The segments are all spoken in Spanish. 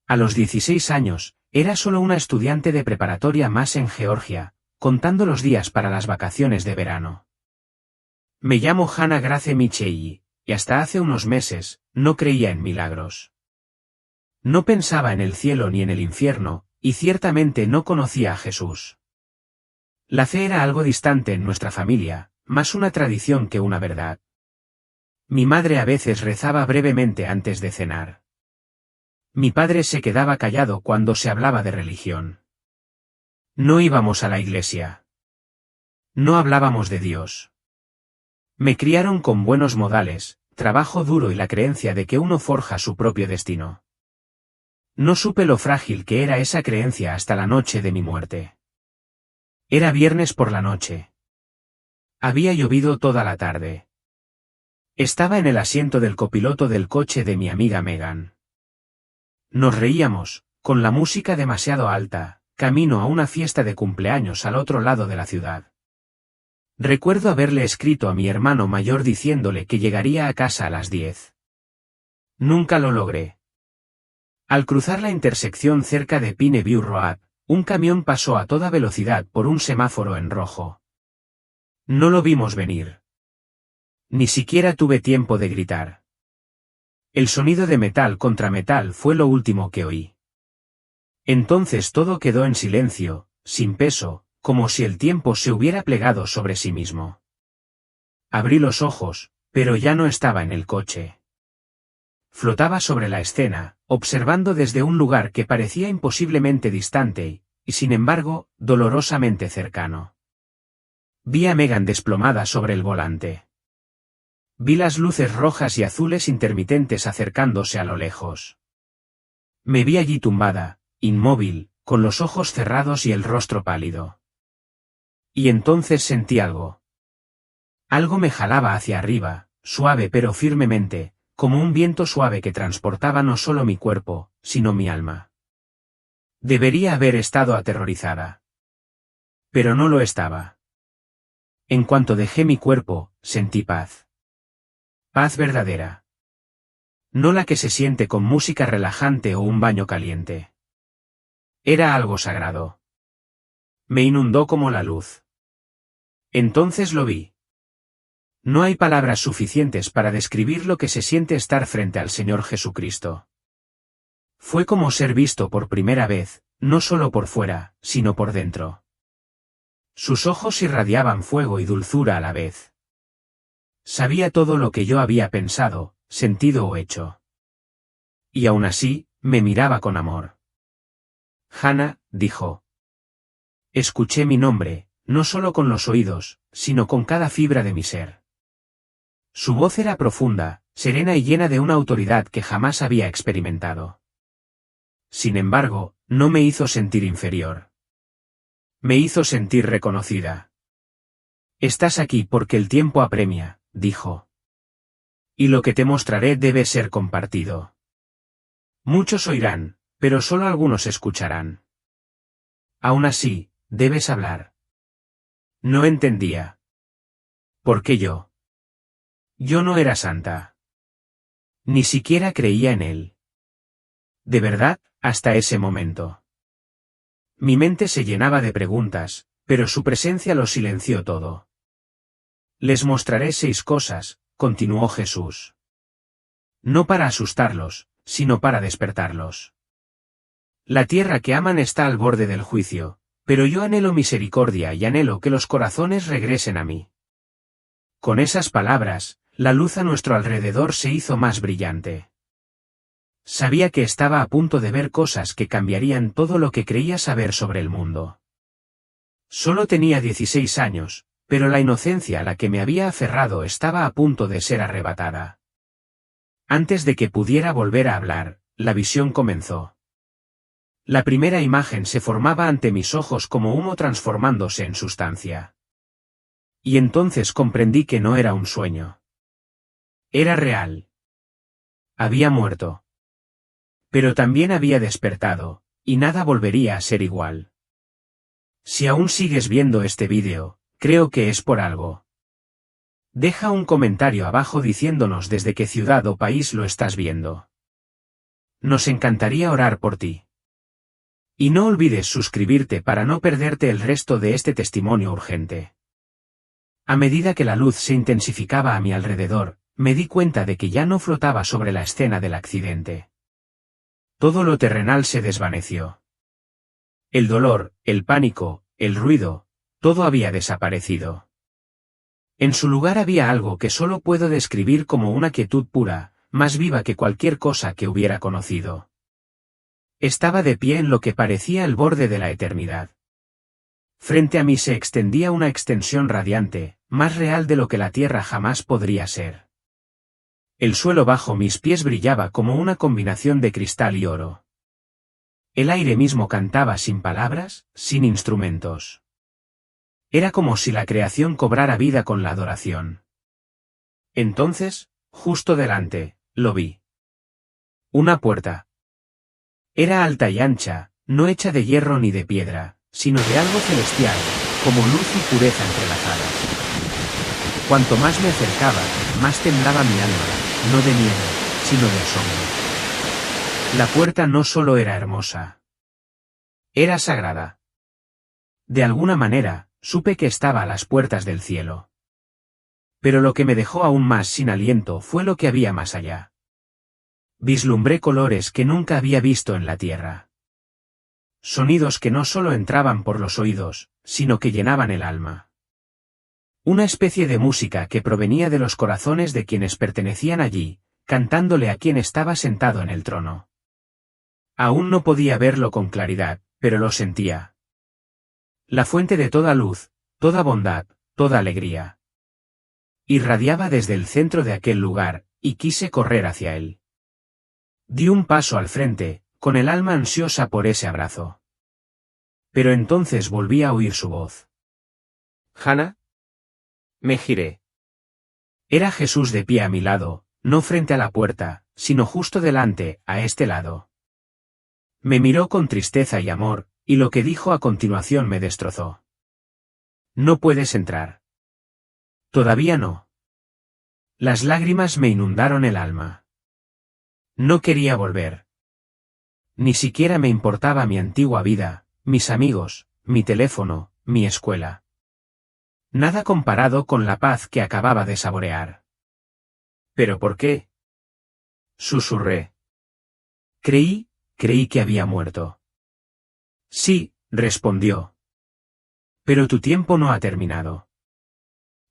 A los 16 años, era solo una estudiante de preparatoria más en Georgia, contando los días para las vacaciones de verano. Me llamo Hannah Grace Michei, y hasta hace unos meses, no creía en milagros. No pensaba en el cielo ni en el infierno, y ciertamente no conocía a Jesús. La fe era algo distante en nuestra familia, más una tradición que una verdad. Mi madre a veces rezaba brevemente antes de cenar. Mi padre se quedaba callado cuando se hablaba de religión. No íbamos a la iglesia. No hablábamos de Dios. Me criaron con buenos modales, trabajo duro y la creencia de que uno forja su propio destino. No supe lo frágil que era esa creencia hasta la noche de mi muerte. Era viernes por la noche. Había llovido toda la tarde. Estaba en el asiento del copiloto del coche de mi amiga Megan. Nos reíamos, con la música demasiado alta, camino a una fiesta de cumpleaños al otro lado de la ciudad. Recuerdo haberle escrito a mi hermano mayor diciéndole que llegaría a casa a las 10. Nunca lo logré. Al cruzar la intersección cerca de Pine View Road, un camión pasó a toda velocidad por un semáforo en rojo. No lo vimos venir. Ni siquiera tuve tiempo de gritar. El sonido de metal contra metal fue lo último que oí. Entonces todo quedó en silencio, sin peso, como si el tiempo se hubiera plegado sobre sí mismo. Abrí los ojos, pero ya no estaba en el coche. Flotaba sobre la escena, observando desde un lugar que parecía imposiblemente distante, y sin embargo, dolorosamente cercano. Vi a Megan desplomada sobre el volante. Vi las luces rojas y azules intermitentes acercándose a lo lejos. Me vi allí tumbada, inmóvil, con los ojos cerrados y el rostro pálido. Y entonces sentí algo. Algo me jalaba hacia arriba, suave pero firmemente, como un viento suave que transportaba no solo mi cuerpo, sino mi alma. Debería haber estado aterrorizada. Pero no lo estaba. En cuanto dejé mi cuerpo, sentí paz. Paz verdadera. No la que se siente con música relajante o un baño caliente. Era algo sagrado. Me inundó como la luz. Entonces lo vi. No hay palabras suficientes para describir lo que se siente estar frente al Señor Jesucristo. Fue como ser visto por primera vez, no solo por fuera, sino por dentro. Sus ojos irradiaban fuego y dulzura a la vez. Sabía todo lo que yo había pensado, sentido o hecho. Y aún así, me miraba con amor. Hannah, dijo. Escuché mi nombre, no solo con los oídos, sino con cada fibra de mi ser. Su voz era profunda, serena y llena de una autoridad que jamás había experimentado. Sin embargo, no me hizo sentir inferior. Me hizo sentir reconocida. Estás aquí porque el tiempo apremia, dijo. Y lo que te mostraré debe ser compartido. Muchos oirán, pero solo algunos escucharán. Aún así, debes hablar. No entendía. ¿Por qué yo? Yo no era santa. Ni siquiera creía en él. De verdad, hasta ese momento. Mi mente se llenaba de preguntas, pero su presencia lo silenció todo. Les mostraré 6 cosas, continuó Jesús. No para asustarlos, sino para despertarlos. La tierra que aman está al borde del juicio, pero yo anhelo misericordia y anhelo que los corazones regresen a mí. Con esas palabras, la luz a nuestro alrededor se hizo más brillante. Sabía que estaba a punto de ver cosas que cambiarían todo lo que creía saber sobre el mundo. Solo tenía 16 años, pero la inocencia a la que me había aferrado estaba a punto de ser arrebatada. Antes de que pudiera volver a hablar, la visión comenzó. La primera imagen se formaba ante mis ojos como humo transformándose en sustancia. Y entonces comprendí que no era un sueño. Era real. Había muerto. Pero también había despertado, y nada volvería a ser igual. Si aún sigues viendo este vídeo, creo que es por algo. Deja un comentario abajo diciéndonos desde qué ciudad o país lo estás viendo. Nos encantaría orar por ti. Y no olvides suscribirte para no perderte el resto de este testimonio urgente. A medida que la luz se intensificaba a mi alrededor, me di cuenta de que ya no flotaba sobre la escena del accidente. Todo lo terrenal se desvaneció. El dolor, el pánico, el ruido, todo había desaparecido. En su lugar había algo que solo puedo describir como una quietud pura, más viva que cualquier cosa que hubiera conocido. Estaba de pie en lo que parecía el borde de la eternidad. Frente a mí se extendía una extensión radiante, más real de lo que la tierra jamás podría ser. El suelo bajo mis pies brillaba como una combinación de cristal y oro. El aire mismo cantaba sin palabras, sin instrumentos. Era como si la creación cobrara vida con la adoración. Entonces, justo delante, lo vi. Una puerta. Era alta y ancha, no hecha de hierro ni de piedra, sino de algo celestial, como luz y pureza entrelazadas. Cuanto más me acercaba, más temblaba mi alma, no de miedo, sino de asombro. La puerta no solo era hermosa. Era sagrada. De alguna manera, supe que estaba a las puertas del cielo. Pero lo que me dejó aún más sin aliento fue lo que había más allá. Vislumbré colores que nunca había visto en la tierra. Sonidos que no solo entraban por los oídos, sino que llenaban el alma. Una especie de música que provenía de los corazones de quienes pertenecían allí, cantándole a quien estaba sentado en el trono. Aún no podía verlo con claridad, pero lo sentía. La fuente de toda luz, toda bondad, toda alegría. Irradiaba desde el centro de aquel lugar, y quise correr hacia él. Di un paso al frente, con el alma ansiosa por ese abrazo. Pero entonces volví a oír su voz. «¿Hannah?» Me giré. Era Jesús de pie a mi lado, no frente a la puerta, sino justo delante, a este lado. Me miró con tristeza y amor, y lo que dijo a continuación me destrozó. «No puedes entrar». «Todavía no». Las lágrimas me inundaron el alma. No quería volver. Ni siquiera me importaba mi antigua vida, mis amigos, mi teléfono, mi escuela. Nada comparado con la paz que acababa de saborear. ¿Pero por qué?, susurré. Creí que había muerto. Sí, respondió. Pero tu tiempo no ha terminado.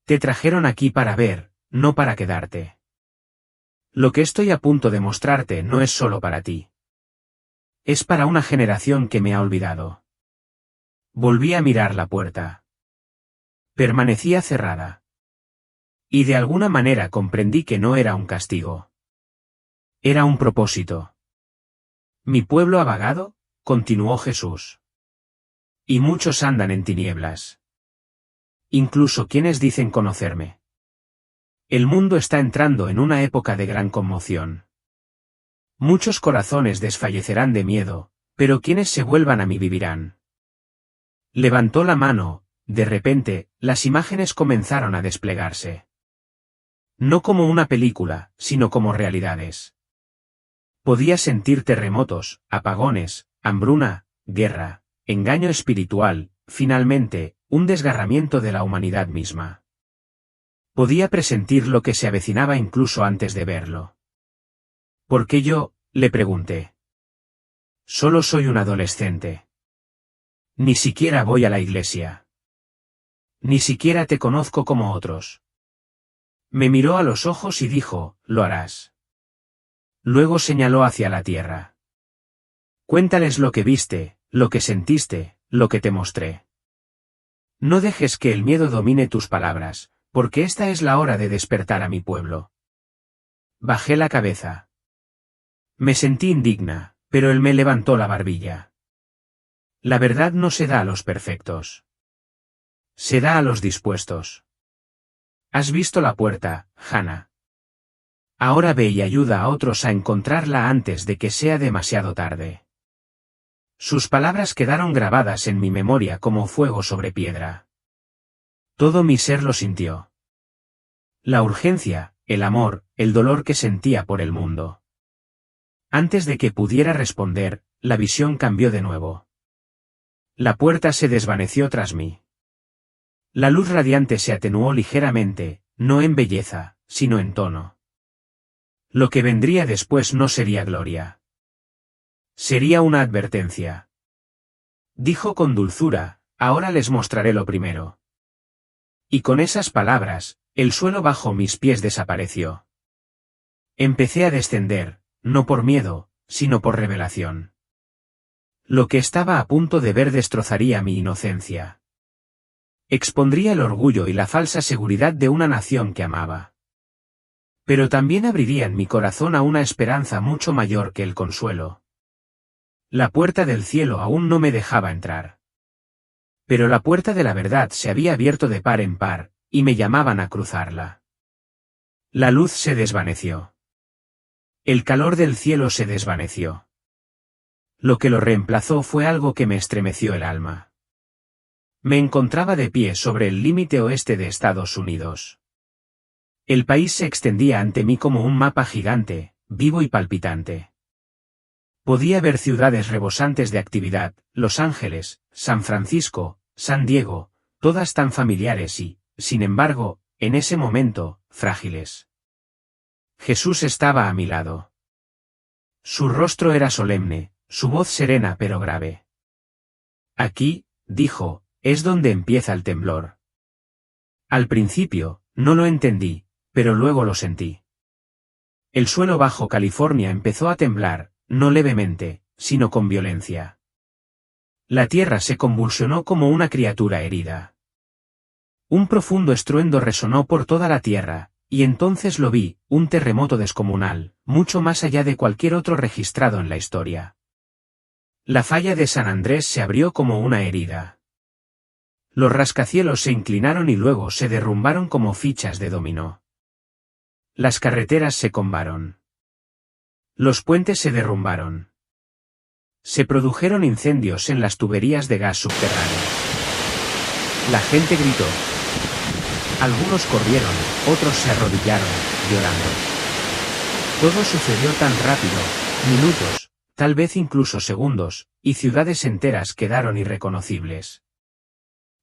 Te trajeron aquí para ver, no para quedarte. Lo que estoy a punto de mostrarte no es solo para ti. Es para una generación que me ha olvidado. Volví a mirar la puerta. Permanecía cerrada. Y de alguna manera comprendí que no era un castigo. Era un propósito. Mi pueblo ha vagado, continuó Jesús. Y muchos andan en tinieblas. Incluso quienes dicen conocerme. El mundo está entrando en una época de gran conmoción. Muchos corazones desfallecerán de miedo, pero quienes se vuelvan a mí vivirán. Levantó la mano, de repente, las imágenes comenzaron a desplegarse. No como una película, sino como realidades. Podía sentir terremotos, apagones, hambruna, guerra, engaño espiritual, finalmente, un desgarramiento de la humanidad misma. Podía presentir lo que se avecinaba incluso antes de verlo. ¿Por qué yo?, le pregunté. Solo soy un adolescente. Ni siquiera voy a la iglesia. Ni siquiera te conozco como otros. Me miró a los ojos y dijo, lo harás. Luego señaló hacia la tierra. Cuéntales lo que viste, lo que sentiste, lo que te mostré. No dejes que el miedo domine tus palabras, porque esta es la hora de despertar a mi pueblo. Bajé la cabeza. Me sentí indigna, pero él me levantó la barbilla. La verdad no se da a los perfectos. Se da a los dispuestos. Has visto la puerta, Hannah. Ahora ve y ayuda a otros a encontrarla antes de que sea demasiado tarde. Sus palabras quedaron grabadas en mi memoria como fuego sobre piedra. Todo mi ser lo sintió. La urgencia, el amor, el dolor que sentía por el mundo. Antes de que pudiera responder, la visión cambió de nuevo. La puerta se desvaneció tras mí. La luz radiante se atenuó ligeramente, no en belleza, sino en tono. Lo que vendría después no sería gloria. Sería una advertencia. Dijo con dulzura, ahora les mostraré lo primero. Y con esas palabras, el suelo bajo mis pies desapareció. Empecé a descender, no por miedo, sino por revelación. Lo que estaba a punto de ver destrozaría mi inocencia. Expondría el orgullo y la falsa seguridad de una nación que amaba. Pero también abriría en mi corazón a una esperanza mucho mayor que el consuelo. La puerta del cielo aún no me dejaba entrar. Pero la puerta de la verdad se había abierto de par en par, y me llamaban a cruzarla. La luz se desvaneció. El calor del cielo se desvaneció. Lo que lo reemplazó fue algo que me estremeció el alma. Me encontraba de pie sobre el límite oeste de Estados Unidos. El país se extendía ante mí como un mapa gigante, vivo y palpitante. Podía ver ciudades rebosantes de actividad, Los Ángeles, San Francisco, San Diego, todas tan familiares y, sin embargo, en ese momento, frágiles. Jesús estaba a mi lado. Su rostro era solemne, su voz serena pero grave. Aquí, dijo, es donde empieza el temblor. Al principio, no lo entendí, pero luego lo sentí. El suelo bajo California empezó a temblar, no levemente, sino con violencia. La tierra se convulsionó como una criatura herida. Un profundo estruendo resonó por toda la tierra, y entonces lo vi, un terremoto descomunal, mucho más allá de cualquier otro registrado en la historia. La falla de San Andrés se abrió como una herida. Los rascacielos se inclinaron y luego se derrumbaron como fichas de dominó. Las carreteras se combaron. Los puentes se derrumbaron. Se produjeron incendios en las tuberías de gas subterráneas. La gente gritó. Algunos corrieron, otros se arrodillaron, llorando. Todo sucedió tan rápido, minutos, tal vez incluso segundos, y ciudades enteras quedaron irreconocibles.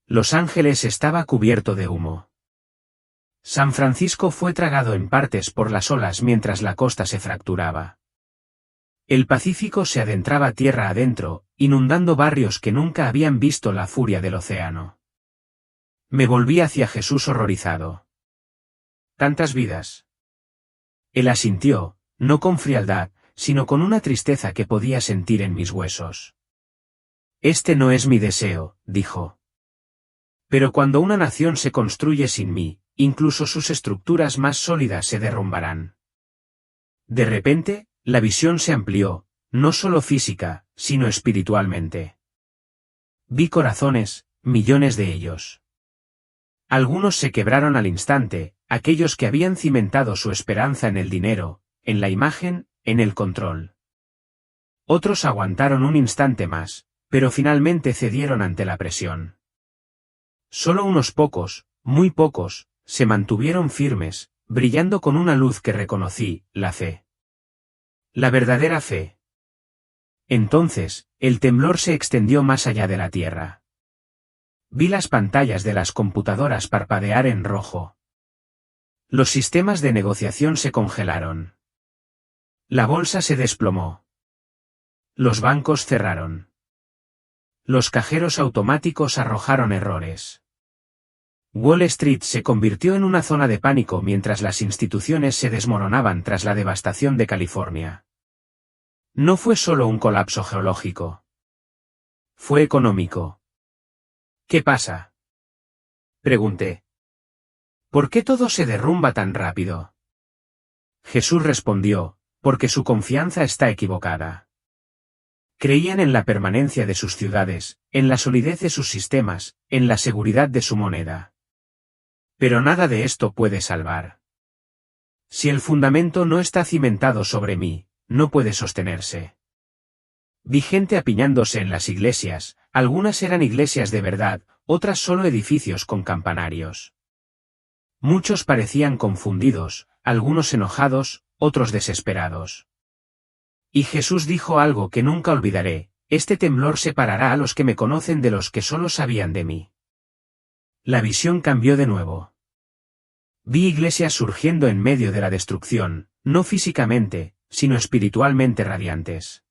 Los Ángeles estaba cubierto de humo. San Francisco fue tragado en partes por las olas mientras la costa se fracturaba. El Pacífico se adentraba tierra adentro, inundando barrios que nunca habían visto la furia del océano. Me volví hacia Jesús horrorizado. Tantas vidas. Él asintió, no con frialdad, sino con una tristeza que podía sentir en mis huesos. Este no es mi deseo, dijo. Pero cuando una nación se construye sin mí, incluso sus estructuras más sólidas se derrumbarán. De repente, la visión se amplió, no solo física, sino espiritualmente. Vi corazones, millones de ellos. Algunos se quebraron al instante, aquellos que habían cimentado su esperanza en el dinero, en la imagen, en el control. Otros aguantaron un instante más, pero finalmente cedieron ante la presión. Solo unos pocos, muy pocos, se mantuvieron firmes, brillando con una luz que reconocí, la fe. La verdadera fe. Entonces, el temblor se extendió más allá de la tierra. Vi las pantallas de las computadoras parpadear en rojo. Los sistemas de negociación se congelaron. La bolsa se desplomó. Los bancos cerraron. Los cajeros automáticos arrojaron errores. Wall Street se convirtió en una zona de pánico mientras las instituciones se desmoronaban tras la devastación de California. No fue solo un colapso geológico. Fue económico. ¿Qué pasa?, pregunté. ¿Por qué todo se derrumba tan rápido? Jesús respondió, porque su confianza está equivocada. Creían en la permanencia de sus ciudades, en la solidez de sus sistemas, en la seguridad de su moneda. Pero nada de esto puede salvar. Si el fundamento no está cimentado sobre mí, no puede sostenerse. Vi gente apiñándose en las iglesias, algunas eran iglesias de verdad, otras solo edificios con campanarios. Muchos parecían confundidos, algunos enojados, otros desesperados. Y Jesús dijo algo que nunca olvidaré: este temblor separará a los que me conocen de los que solo sabían de mí. La visión cambió de nuevo. Vi iglesias surgiendo en medio de la destrucción, no físicamente, sino espiritualmente radiantes.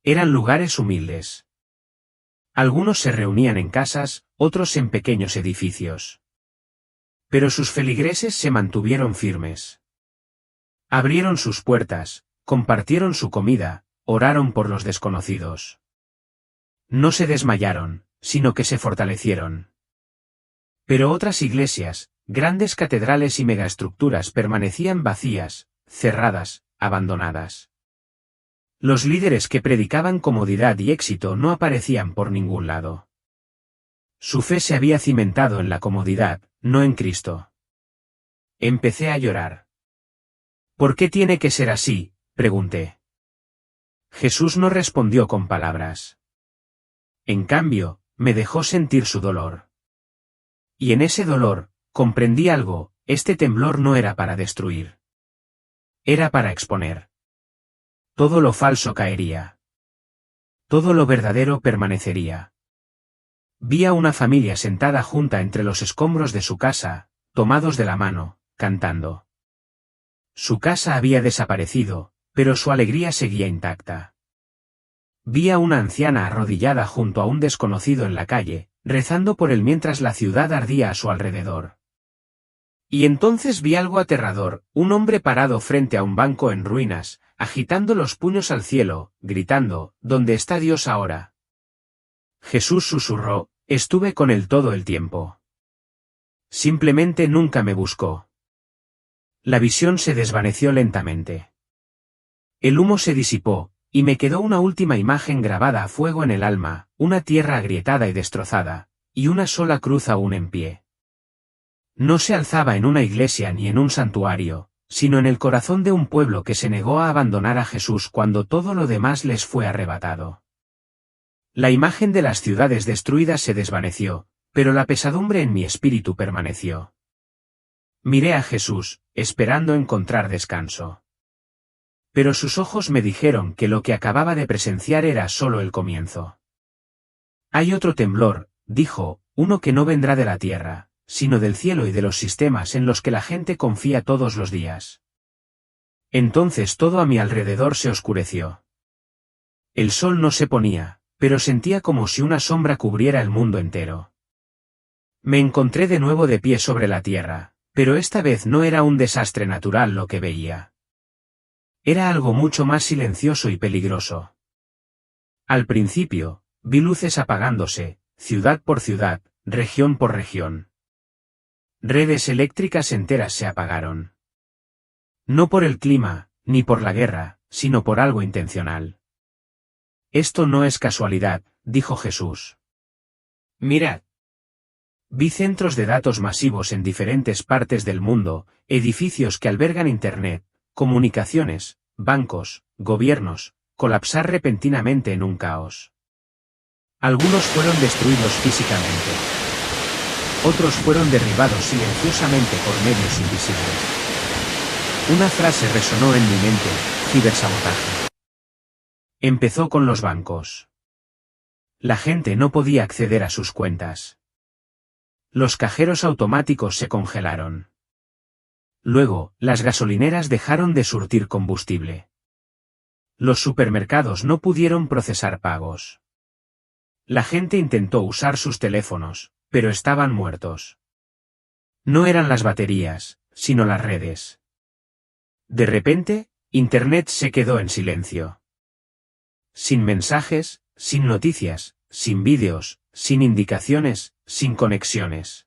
Eran lugares humildes. Algunos se reunían en casas, otros en pequeños edificios. Pero sus feligreses se mantuvieron firmes. Abrieron sus puertas, compartieron su comida, oraron por los desconocidos. No se desmayaron, sino que se fortalecieron. Pero otras iglesias, grandes catedrales y megaestructuras permanecían vacías, cerradas, abandonadas. Los líderes que predicaban comodidad y éxito no aparecían por ningún lado. Su fe se había cimentado en la comodidad, no en Cristo. Empecé a llorar. ¿Por qué tiene que ser así?, pregunté. Jesús no respondió con palabras. En cambio, me dejó sentir su dolor. Y en ese dolor, comprendí algo: este temblor no era para destruir. Era para exponer. Todo lo falso caería. Todo lo verdadero permanecería. Vi a una familia sentada junta entre los escombros de su casa, tomados de la mano, cantando. Su casa había desaparecido, pero su alegría seguía intacta. Vi a una anciana arrodillada junto a un desconocido en la calle, rezando por él mientras la ciudad ardía a su alrededor. Y entonces vi algo aterrador: un hombre parado frente a un banco en ruinas, agitando los puños al cielo, gritando: ¿Dónde está Dios ahora? Jesús susurró: estuve con él todo el tiempo. Simplemente nunca me buscó. La visión se desvaneció lentamente. El humo se disipó, y me quedó una última imagen grabada a fuego en el alma: una tierra agrietada y destrozada, y una sola cruz aún en pie. No se alzaba en una iglesia ni en un santuario, sino en el corazón de un pueblo que se negó a abandonar a Jesús cuando todo lo demás les fue arrebatado. La imagen de las ciudades destruidas se desvaneció, pero la pesadumbre en mi espíritu permaneció. Miré a Jesús, esperando encontrar descanso. Pero sus ojos me dijeron que lo que acababa de presenciar era solo el comienzo. Hay otro temblor, dijo, uno que no vendrá de la tierra, sino del cielo y de los sistemas en los que la gente confía todos los días. Entonces todo a mi alrededor se oscureció. El sol no se ponía, pero sentía como si una sombra cubriera el mundo entero. Me encontré de nuevo de pie sobre la tierra, pero esta vez no era un desastre natural lo que veía. Era algo mucho más silencioso y peligroso. Al principio, vi luces apagándose, ciudad por ciudad, región por región. Redes eléctricas enteras se apagaron. No por el clima, ni por la guerra, sino por algo intencional. Esto no es casualidad, dijo Jesús. Mirad. Vi centros de datos masivos en diferentes partes del mundo, edificios que albergan Internet, comunicaciones, bancos, gobiernos, colapsar repentinamente en un caos. Algunos fueron destruidos físicamente. Otros fueron derribados silenciosamente por medios invisibles. Una frase resonó en mi mente: cibersabotaje. Empezó con los bancos. La gente no podía acceder a sus cuentas. Los cajeros automáticos se congelaron. Luego, las gasolineras dejaron de surtir combustible. Los supermercados no pudieron procesar pagos. La gente intentó usar sus teléfonos, pero estaban muertos. No eran las baterías, sino las redes. De repente, Internet se quedó en silencio. Sin mensajes, sin noticias, sin vídeos, sin indicaciones, sin conexiones.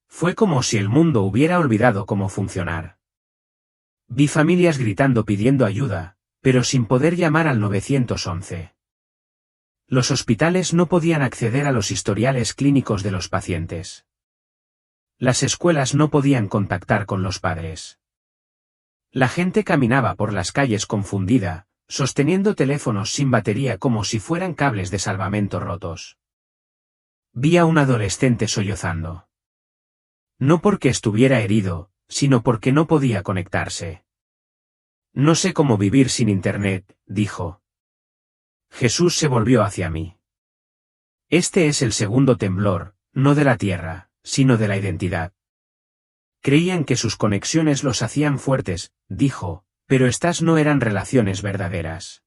Fue como si el mundo hubiera olvidado cómo funcionar. Vi familias gritando pidiendo ayuda, pero sin poder llamar al 911. Los hospitales no podían acceder a los historiales clínicos de los pacientes. Las escuelas no podían contactar con los padres. La gente caminaba por las calles confundida, sosteniendo teléfonos sin batería como si fueran cables de salvamento rotos. Vi a un adolescente sollozando. No porque estuviera herido, sino porque no podía conectarse. No sé cómo vivir sin Internet, dijo. Jesús se volvió hacia mí. Este es el segundo temblor, no de la tierra, sino de la identidad. Creían que sus conexiones los hacían fuertes, dijo, pero estas no eran relaciones verdaderas.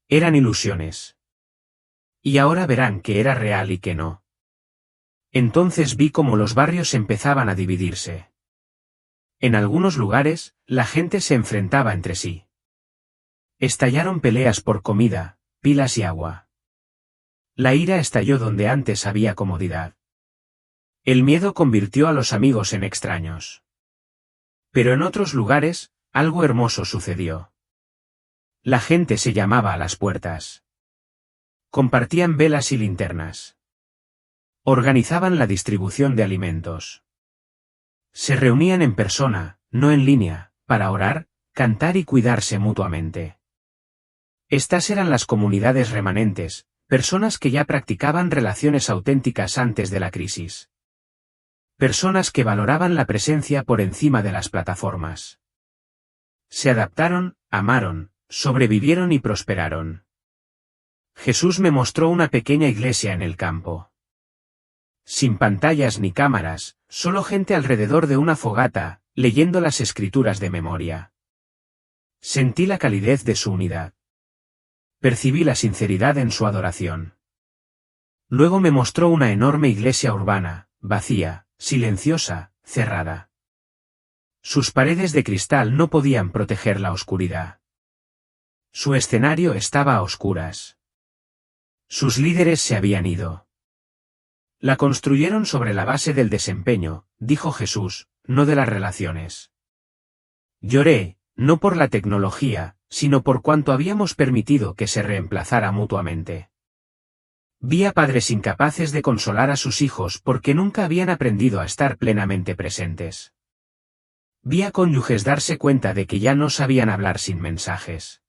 Eran ilusiones. Y ahora verán que era real y que no. Entonces vi cómo los barrios empezaban a dividirse. En algunos lugares, la gente se enfrentaba entre sí. Estallaron peleas por comida, pilas y agua. La ira estalló donde antes había comodidad. El miedo convirtió a los amigos en extraños. Pero en otros lugares, algo hermoso sucedió. La gente se llamaba a las puertas. Compartían velas y linternas. Organizaban la distribución de alimentos. Se reunían en persona, no en línea, para orar, cantar y cuidarse mutuamente. Estas eran las comunidades remanentes, personas que ya practicaban relaciones auténticas antes de la crisis. Personas que valoraban la presencia por encima de las plataformas. Se adaptaron, amaron, sobrevivieron y prosperaron. Jesús me mostró una pequeña iglesia en el campo. Sin pantallas ni cámaras, solo gente alrededor de una fogata, leyendo las escrituras de memoria. Sentí la calidez de su unidad. Percibí la sinceridad en su adoración. Luego me mostró una enorme iglesia urbana, vacía, silenciosa, cerrada. Sus paredes de cristal no podían proteger la oscuridad. Su escenario estaba a oscuras. Sus líderes se habían ido. La construyeron sobre la base del desempeño, dijo Jesús, no de las relaciones. Lloré, no por la tecnología, sino por cuanto habíamos permitido que se reemplazara mutuamente. Vi a padres incapaces de consolar a sus hijos porque nunca habían aprendido a estar plenamente presentes. Vi a cónyuges darse cuenta de que ya no sabían hablar sin mensajes.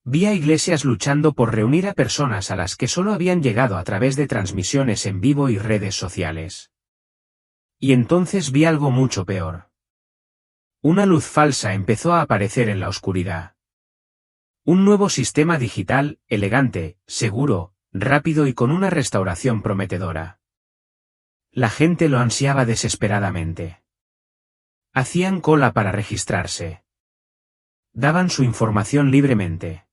Vi a iglesias luchando por reunir a personas a las que solo habían llegado a través de transmisiones en vivo y redes sociales. Y entonces vi algo mucho peor. Una luz falsa empezó a aparecer en la oscuridad. Un nuevo sistema digital, elegante, seguro, rápido y con una restauración prometedora. La gente lo ansiaba desesperadamente. Hacían cola para registrarse. Daban su información libremente.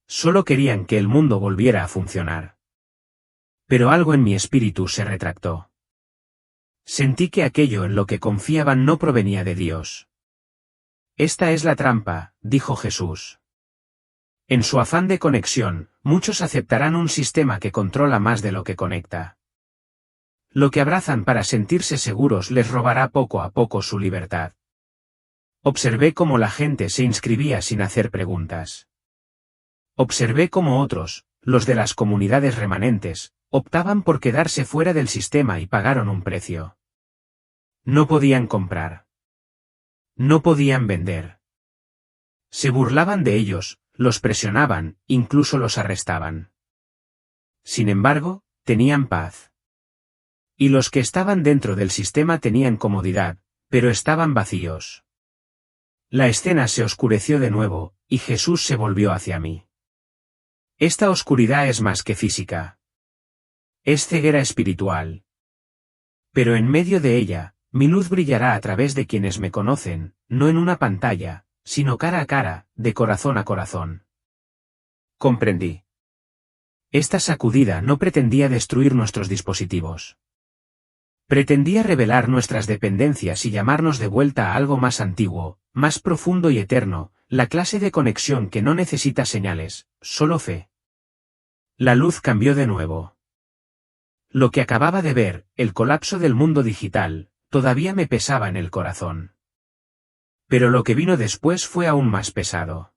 Solo querían que el mundo volviera a funcionar. Pero algo en mi espíritu se retractó. Sentí que aquello en lo que confiaban no provenía de Dios. Esta es la trampa, dijo Jesús. En su afán de conexión, muchos aceptarán un sistema que controla más de lo que conecta. Lo que abrazan para sentirse seguros les robará poco a poco su libertad. Observé cómo la gente se inscribía sin hacer preguntas. Observé cómo otros, los de las comunidades remanentes, optaban por quedarse fuera del sistema y pagaron un precio. No podían comprar. No podían vender. Se burlaban de ellos, los presionaban, incluso los arrestaban. Sin embargo, tenían paz. Y los que estaban dentro del sistema tenían comodidad, pero estaban vacíos. La escena se oscureció de nuevo, y Jesús se volvió hacia mí. Esta oscuridad es más que física. Es ceguera espiritual. Pero en medio de ella, mi luz brillará a través de quienes me conocen, no en una pantalla, sino cara a cara, de corazón a corazón. Comprendí. Esta sacudida no pretendía destruir nuestros dispositivos. Pretendía revelar nuestras dependencias y llamarnos de vuelta a algo más antiguo, más profundo y eterno, la clase de conexión que no necesita señales, solo fe. La luz cambió de nuevo. Lo que acababa de ver, el colapso del mundo digital, todavía me pesaba en el corazón. Pero lo que vino después fue aún más pesado.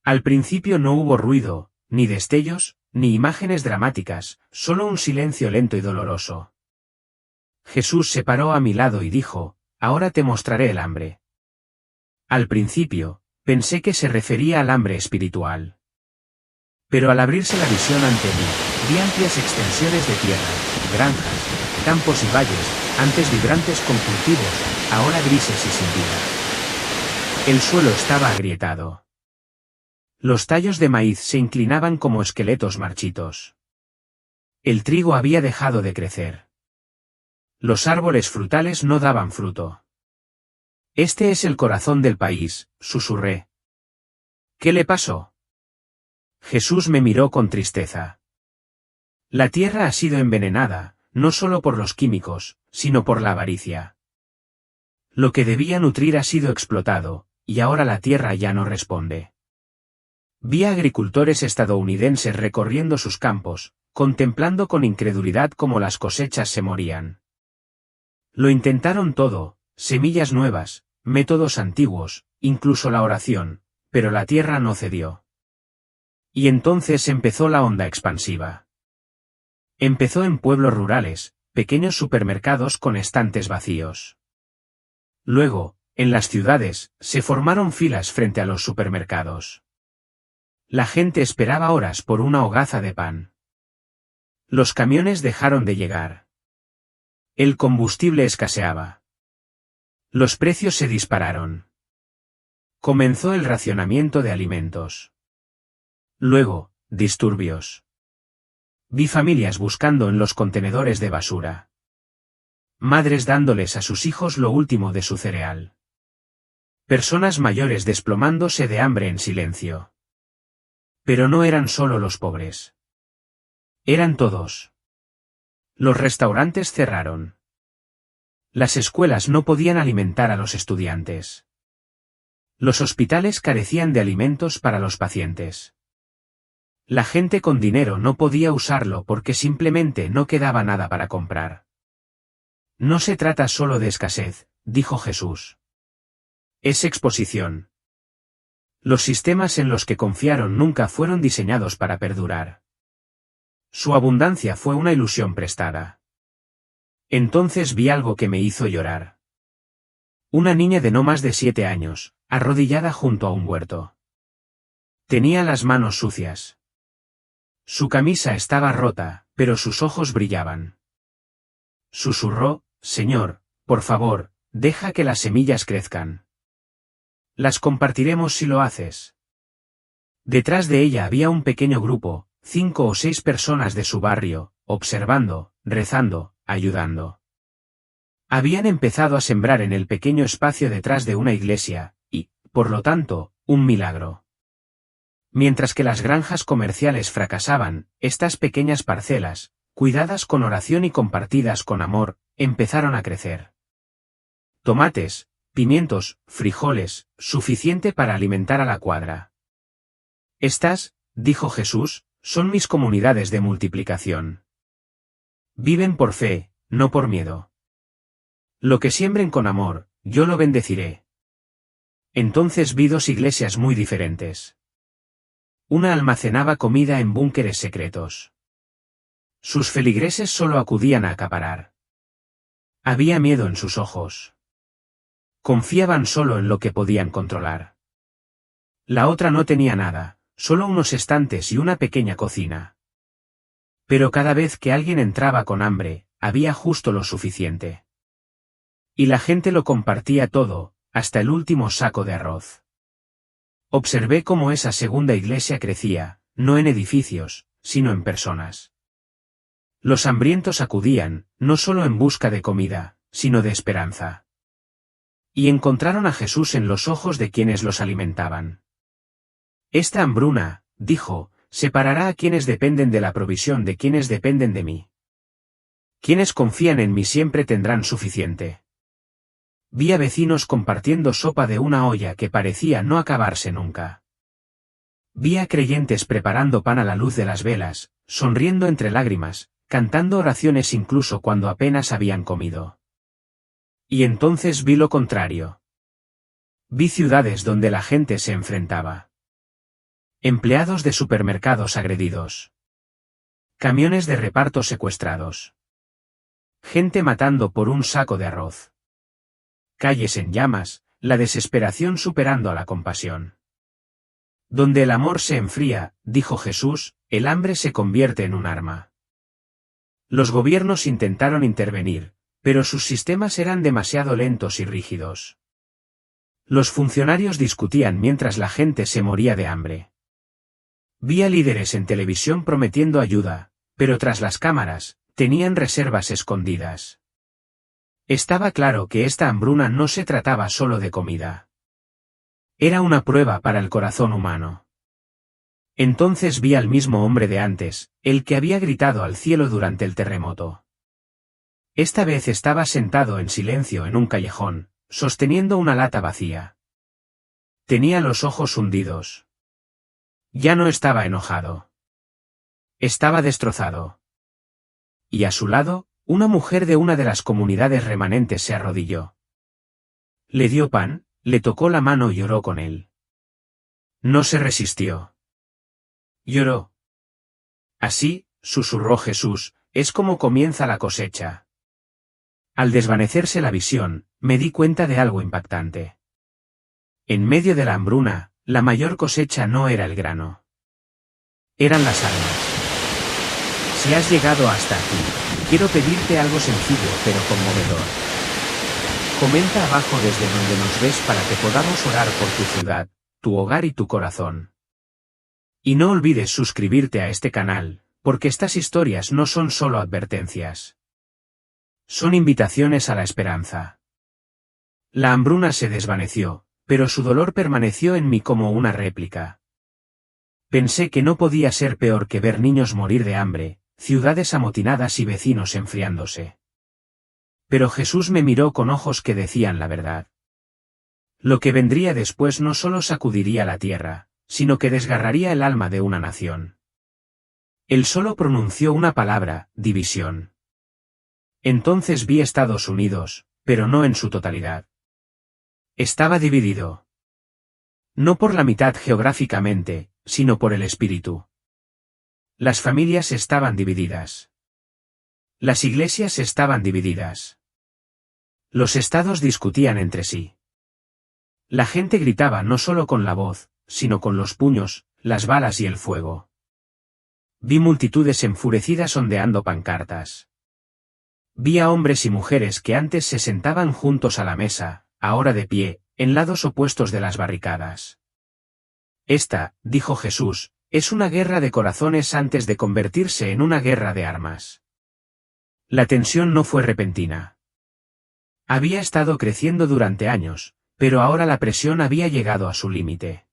Al principio no hubo ruido, ni destellos, ni imágenes dramáticas, solo un silencio lento y doloroso. Jesús se paró a mi lado y dijo, ahora te mostraré el hambre. Al principio, pensé que se refería al hambre espiritual. Pero al abrirse la visión ante mí, vi amplias extensiones de tierra, granjas, campos y valles, antes vibrantes con cultivos, ahora grises y sin vida. El suelo estaba agrietado. Los tallos de maíz se inclinaban como esqueletos marchitos. El trigo había dejado de crecer. Los árboles frutales no daban fruto. Este es el corazón del país, susurré. ¿Qué le pasó? Jesús me miró con tristeza. La tierra ha sido envenenada, no solo por los químicos, sino por la avaricia. Lo que debía nutrir ha sido explotado, y ahora la tierra ya no responde. Vi a agricultores estadounidenses recorriendo sus campos, contemplando con incredulidad cómo las cosechas se morían. Lo intentaron todo, semillas nuevas, métodos antiguos, incluso la oración, pero la tierra no cedió. Y entonces empezó la onda expansiva. Empezó en pueblos rurales, pequeños supermercados con estantes vacíos. Luego, en las ciudades, se formaron filas frente a los supermercados. La gente esperaba horas por una hogaza de pan. Los camiones dejaron de llegar. El combustible escaseaba. Los precios se dispararon. Comenzó el racionamiento de alimentos. Luego, disturbios. Vi familias buscando en los contenedores de basura. Madres dándoles a sus hijos lo último de su cereal. Personas mayores desplomándose de hambre en silencio. Pero no eran solo los pobres. Eran todos. Los restaurantes cerraron. Las escuelas no podían alimentar a los estudiantes. Los hospitales carecían de alimentos para los pacientes. La gente con dinero no podía usarlo porque simplemente no quedaba nada para comprar. No se trata solo de escasez, dijo Jesús. Es exposición. Los sistemas en los que confiaron nunca fueron diseñados para perdurar. Su abundancia fue una ilusión prestada. Entonces vi algo que me hizo llorar. Una niña de no más de 7 años, arrodillada junto a un huerto. Tenía las manos sucias. Su camisa estaba rota, pero sus ojos brillaban. Susurró, Señor, por favor, deja que las semillas crezcan. Las compartiremos si lo haces. Detrás de ella había un pequeño grupo, 5 o 6 personas de su barrio, observando, rezando, ayudando. Habían empezado a sembrar en el pequeño espacio detrás de una iglesia, y, por lo tanto, un milagro. Mientras que las granjas comerciales fracasaban, estas pequeñas parcelas, cuidadas con oración y compartidas con amor, empezaron a crecer. Tomates, pimientos, frijoles, suficiente para alimentar a la cuadra. Estas, dijo Jesús, son mis comunidades de multiplicación. Viven por fe, no por miedo. Lo que siembren con amor, yo lo bendeciré. Entonces vi 2 iglesias muy diferentes. Una almacenaba comida en búnkeres secretos. Sus feligreses solo acudían a acaparar. Había miedo en sus ojos. Confiaban solo en lo que podían controlar. La otra no tenía nada, solo unos estantes y una pequeña cocina. Pero cada vez que alguien entraba con hambre, había justo lo suficiente. Y la gente lo compartía todo, hasta el último saco de arroz. Observé cómo esa segunda iglesia crecía, no en edificios, sino en personas. Los hambrientos acudían, no solo en busca de comida, sino de esperanza. Y encontraron a Jesús en los ojos de quienes los alimentaban. Esta hambruna, dijo, separará a quienes dependen de la provisión de quienes dependen de mí. Quienes confían en mí siempre tendrán suficiente. Vi a vecinos compartiendo sopa de una olla que parecía no acabarse nunca. Vi a creyentes preparando pan a la luz de las velas, sonriendo entre lágrimas, cantando oraciones incluso cuando apenas habían comido. Y entonces vi lo contrario. Vi ciudades donde la gente se enfrentaba. Empleados de supermercados agredidos. Camiones de reparto secuestrados. Gente matando por un saco de arroz. Calles en llamas, la desesperación superando a la compasión. Donde el amor se enfría, dijo Jesús, el hambre se convierte en un arma. Los gobiernos intentaron intervenir, pero sus sistemas eran demasiado lentos y rígidos. Los funcionarios discutían mientras la gente se moría de hambre. Vi a líderes en televisión prometiendo ayuda, pero tras las cámaras, tenían reservas escondidas. Estaba claro que esta hambruna no se trataba solo de comida. Era una prueba para el corazón humano. Entonces vi al mismo hombre de antes, el que había gritado al cielo durante el terremoto. Esta vez estaba sentado en silencio en un callejón, sosteniendo una lata vacía. Tenía los ojos hundidos. Ya no estaba enojado. Estaba destrozado. Y a su lado, una mujer de una de las comunidades remanentes se arrodilló. Le dio pan, le tocó la mano y oró con él. No se resistió. Lloró. Así, susurró Jesús, es como comienza la cosecha. Al desvanecerse la visión, me di cuenta de algo impactante. En medio de la hambruna, la mayor cosecha no era el grano. Eran las almas. Si has llegado hasta aquí, quiero pedirte algo sencillo pero conmovedor. Comenta abajo desde donde nos ves para que podamos orar por tu ciudad, tu hogar y tu corazón. Y no olvides suscribirte a este canal, porque estas historias no son solo advertencias. Son invitaciones a la esperanza. La hambruna se desvaneció, pero su dolor permaneció en mí como una réplica. Pensé que no podía ser peor que ver niños morir de hambre, ciudades amotinadas y vecinos enfriándose. Pero Jesús me miró con ojos que decían la verdad. Lo que vendría después no solo sacudiría la tierra, sino que desgarraría el alma de una nación. Él solo pronunció una palabra, división. Entonces vi Estados Unidos, pero no en su totalidad. Estaba dividido. No por la mitad geográficamente, sino por el espíritu. Las familias estaban divididas. Las iglesias estaban divididas. Los estados discutían entre sí. La gente gritaba no solo con la voz, sino con los puños, las balas y el fuego. Vi multitudes enfurecidas ondeando pancartas. Vi a hombres y mujeres que antes se sentaban juntos a la mesa, ahora de pie, en lados opuestos de las barricadas. Esta, dijo Jesús, es una guerra de corazones antes de convertirse en una guerra de armas. La tensión no fue repentina. Había estado creciendo durante años, pero ahora la presión había llegado a su límite.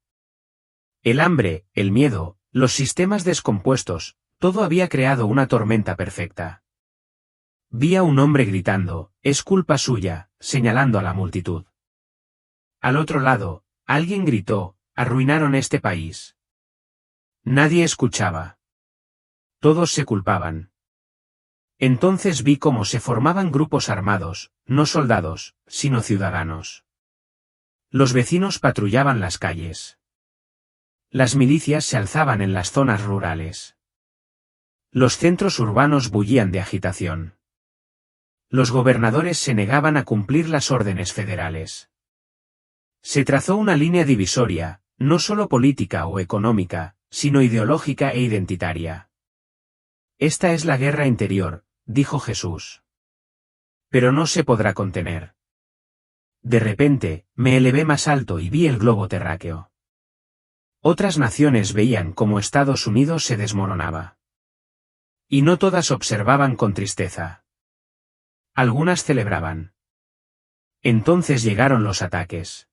El hambre, el miedo, los sistemas descompuestos, todo había creado una tormenta perfecta. Vi a un hombre gritando, es culpa suya, señalando a la multitud. Al otro lado, alguien gritó, arruinaron este país. Nadie escuchaba. Todos se culpaban. Entonces vi cómo se formaban grupos armados, no soldados, sino ciudadanos. Los vecinos patrullaban las calles. Las milicias se alzaban en las zonas rurales. Los centros urbanos bullían de agitación. Los gobernadores se negaban a cumplir las órdenes federales. Se trazó una línea divisoria, no solo política o económica, sino ideológica e identitaria. Esta es la guerra interior, dijo Jesús. Pero no se podrá contener. De repente, me elevé más alto y vi el globo terráqueo. Otras naciones veían cómo Estados Unidos se desmoronaba. Y no todas observaban con tristeza. Algunas celebraban. Entonces llegaron los ataques.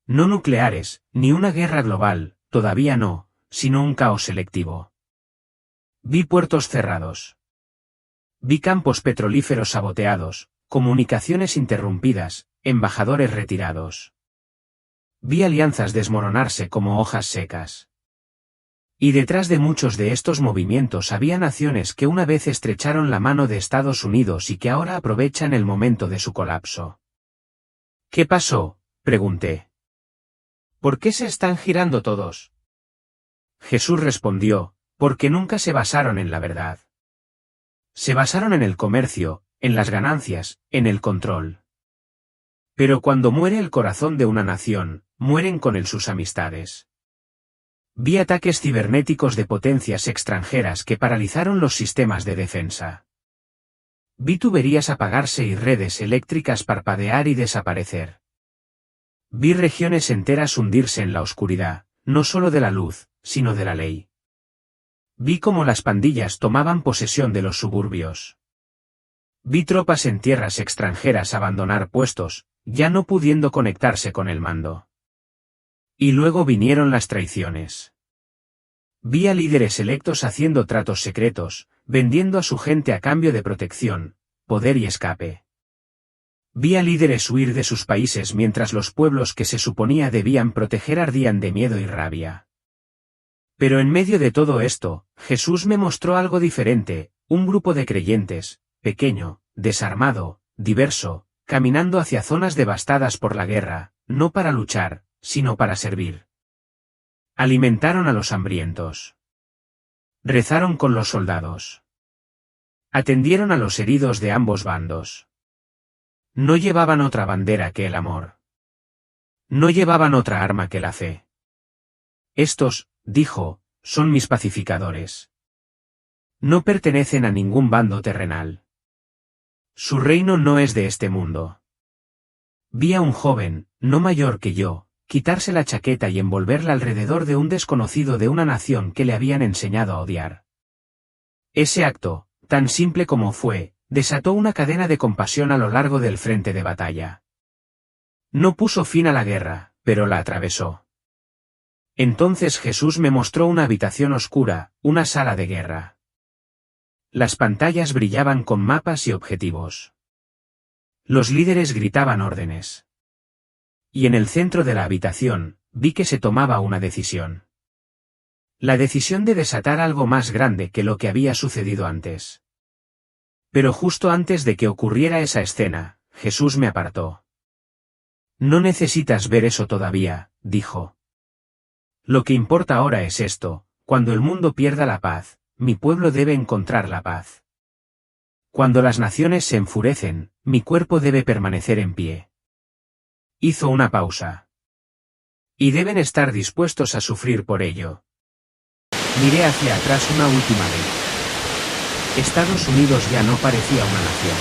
No nucleares, ni una guerra global, todavía no, sino un caos selectivo. Vi puertos cerrados. Vi campos petrolíferos saboteados, comunicaciones interrumpidas, embajadores retirados. Vi alianzas desmoronarse como hojas secas. Y detrás de muchos de estos movimientos había naciones que una vez estrecharon la mano de Estados Unidos y que ahora aprovechan el momento de su colapso. ¿Qué pasó?, pregunté. ¿Por qué se están girando todos? Jesús respondió, porque nunca se basaron en la verdad. Se basaron en el comercio, en las ganancias, en el control. Pero cuando muere el corazón de una nación, mueren con él sus amistades. Vi ataques cibernéticos de potencias extranjeras que paralizaron los sistemas de defensa. Vi tuberías apagarse y redes eléctricas parpadear y desaparecer. Vi regiones enteras hundirse en la oscuridad, no solo de la luz, sino de la ley. Vi cómo las pandillas tomaban posesión de los suburbios. Vi tropas en tierras extranjeras abandonar puestos, ya no pudiendo conectarse con el mando. Y luego vinieron las traiciones. Vi a líderes electos haciendo tratos secretos, vendiendo a su gente a cambio de protección, poder y escape. Vi a líderes huir de sus países mientras los pueblos que se suponía debían proteger ardían de miedo y rabia. Pero en medio de todo esto, Jesús me mostró algo diferente, un grupo de creyentes, pequeño, desarmado, diverso, caminando hacia zonas devastadas por la guerra, no para luchar, sino para servir. Alimentaron a los hambrientos. Rezaron con los soldados. Atendieron a los heridos de ambos bandos. No llevaban otra bandera que el amor. No llevaban otra arma que la fe. Estos, dijo, son mis pacificadores. No pertenecen a ningún bando terrenal. Su reino no es de este mundo. Vi a un joven, no mayor que yo, quitarse la chaqueta y envolverla alrededor de un desconocido de una nación que le habían enseñado a odiar. Ese acto, tan simple como fue, desató una cadena de compasión a lo largo del frente de batalla. No puso fin a la guerra, pero la atravesó. Entonces Jesús me mostró una habitación oscura, una sala de guerra. Las pantallas brillaban con mapas y objetivos. Los líderes gritaban órdenes. Y en el centro de la habitación, vi que se tomaba una decisión. La decisión de desatar algo más grande que lo que había sucedido antes. Pero justo antes de que ocurriera esa escena, Jesús me apartó. No necesitas ver eso todavía, dijo. Lo que importa ahora es esto: cuando el mundo pierda la paz, mi pueblo debe encontrar la paz. Cuando las naciones se enfurecen, mi cuerpo debe permanecer en pie. Hizo una pausa. Y deben estar dispuestos a sufrir por ello. Miré hacia atrás una última vez. Estados Unidos ya no parecía una nación.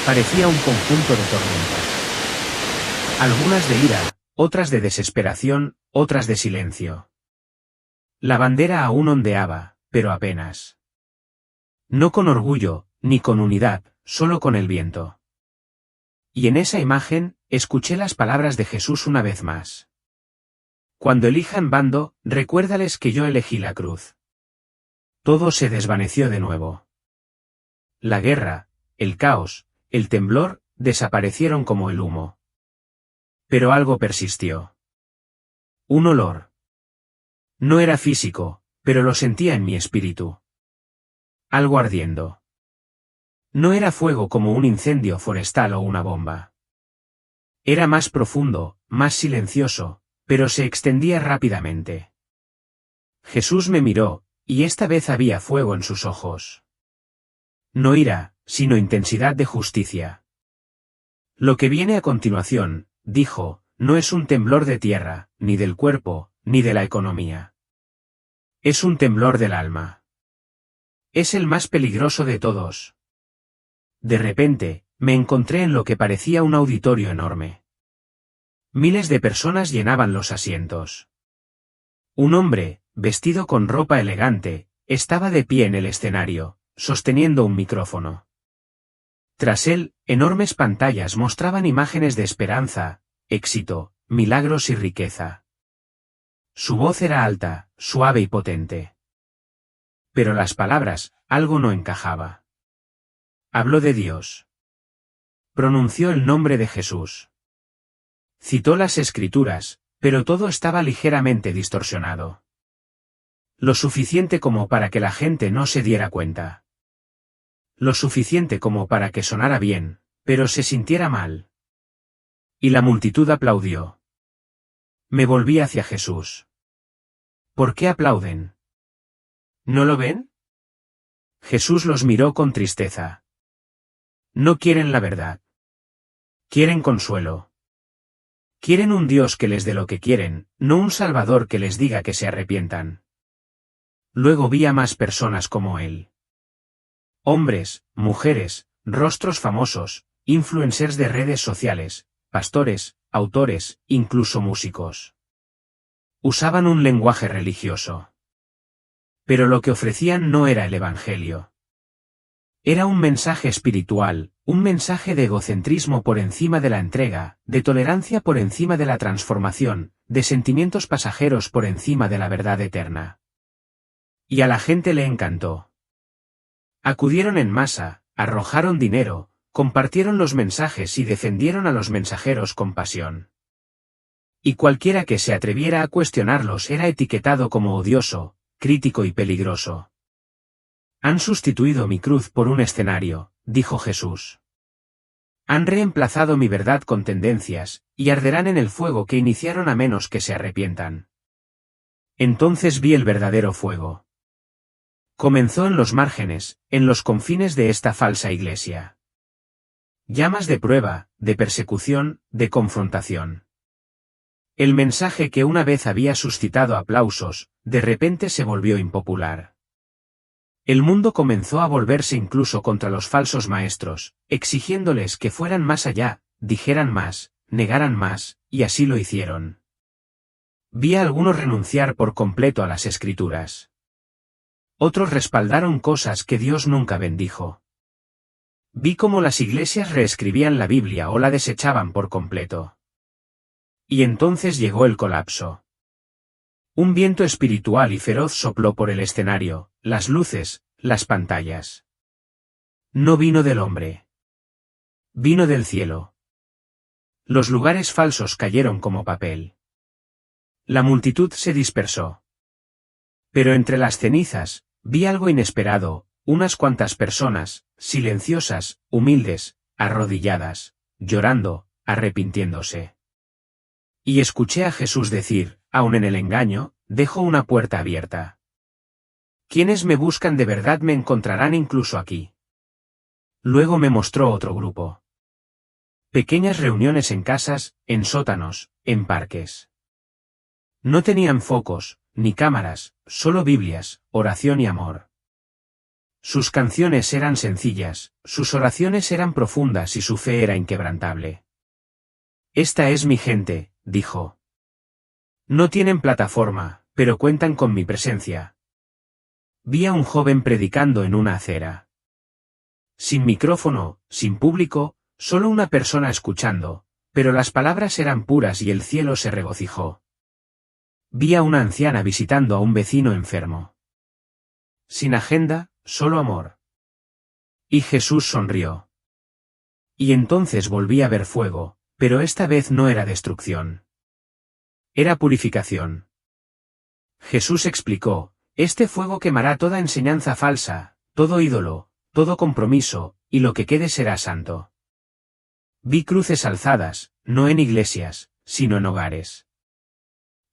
Parecía un conjunto de tormentas. Algunas de ira, otras de desesperación, otras de silencio. La bandera aún ondeaba, pero apenas. No con orgullo, ni con unidad, solo con el viento. Y en esa imagen, escuché las palabras de Jesús una vez más. Cuando elijan bando, recuérdales que yo elegí la cruz. Todo se desvaneció de nuevo. La guerra, el caos, el temblor, desaparecieron como el humo. Pero algo persistió. Un olor. No era físico, pero lo sentía en mi espíritu. Algo ardiendo. No era fuego como un incendio forestal o una bomba. Era más profundo, más silencioso, pero se extendía rápidamente. Jesús me miró, y esta vez había fuego en sus ojos. No ira, sino intensidad de justicia. Lo que viene a continuación, dijo, no es un temblor de tierra, ni del cuerpo, ni de la economía. Es un temblor del alma. Es el más peligroso de todos. De repente, me encontré en lo que parecía un auditorio enorme. Miles de personas llenaban los asientos. Un hombre, vestido con ropa elegante, estaba de pie en el escenario, sosteniendo un micrófono. Tras él, enormes pantallas mostraban imágenes de esperanza, éxito, milagros y riqueza. Su voz era alta, suave y potente. Pero las palabras, algo no encajaba. Habló de Dios. Pronunció el nombre de Jesús. Citó las Escrituras, pero todo estaba ligeramente distorsionado. Lo suficiente como para que la gente no se diera cuenta. Lo suficiente como para que sonara bien, pero se sintiera mal. Y la multitud aplaudió. Me volví hacia Jesús. ¿Por qué aplauden? ¿No lo ven? Jesús los miró con tristeza. No quieren la verdad. Quieren consuelo. Quieren un Dios que les dé lo que quieren, no un Salvador que les diga que se arrepientan. Luego vi a más personas como él. Hombres, mujeres, rostros famosos, influencers de redes sociales, pastores, autores, incluso músicos. Usaban un lenguaje religioso. Pero lo que ofrecían no era el Evangelio. Era un mensaje espiritual, un mensaje de egocentrismo por encima de la entrega, de tolerancia por encima de la transformación, de sentimientos pasajeros por encima de la verdad eterna. Y a la gente le encantó. Acudieron en masa, arrojaron dinero, compartieron los mensajes y defendieron a los mensajeros con pasión. Y cualquiera que se atreviera a cuestionarlos era etiquetado como odioso, crítico y peligroso. Han sustituido mi cruz por un escenario, dijo Jesús. Han reemplazado mi verdad con tendencias, y arderán en el fuego que iniciaron a menos que se arrepientan. Entonces vi el verdadero fuego. Comenzó en los márgenes, en los confines de esta falsa iglesia. Llamas de prueba, de persecución, de confrontación. El mensaje que una vez había suscitado aplausos, de repente se volvió impopular. El mundo comenzó a volverse incluso contra los falsos maestros, exigiéndoles que fueran más allá, dijeran más, negaran más, y así lo hicieron. Vi a algunos renunciar por completo a las Escrituras. Otros respaldaron cosas que Dios nunca bendijo. Vi cómo las iglesias reescribían la Biblia o la desechaban por completo. Y entonces llegó el colapso. Un viento espiritual y feroz sopló por el escenario, las luces, las pantallas. No vino del hombre. Vino del cielo. Los lugares falsos cayeron como papel. La multitud se dispersó. Pero entre las cenizas, vi algo inesperado, unas cuantas personas, silenciosas, humildes, arrodilladas, llorando, arrepintiéndose. Y escuché a Jesús decir, aun en el engaño, dejo una puerta abierta. Quienes me buscan de verdad me encontrarán incluso aquí. Luego me mostró otro grupo. Pequeñas reuniones en casas, en sótanos, en parques. No tenían focos, ni cámaras, solo Biblias, oración y amor. Sus canciones eran sencillas, sus oraciones eran profundas y su fe era inquebrantable. Esta es mi gente, dijo. No tienen plataforma, pero cuentan con mi presencia. Vi a un joven predicando en una acera. Sin micrófono, sin público, solo una persona escuchando, pero las palabras eran puras y el cielo se regocijó. Vi a una anciana visitando a un vecino enfermo. Sin agenda, solo amor. Y Jesús sonrió. Y entonces volví a ver fuego, pero esta vez no era destrucción. Era purificación. Jesús explicó, este fuego quemará toda enseñanza falsa, todo ídolo, todo compromiso, y lo que quede será santo. Vi cruces alzadas, no en iglesias, sino en hogares.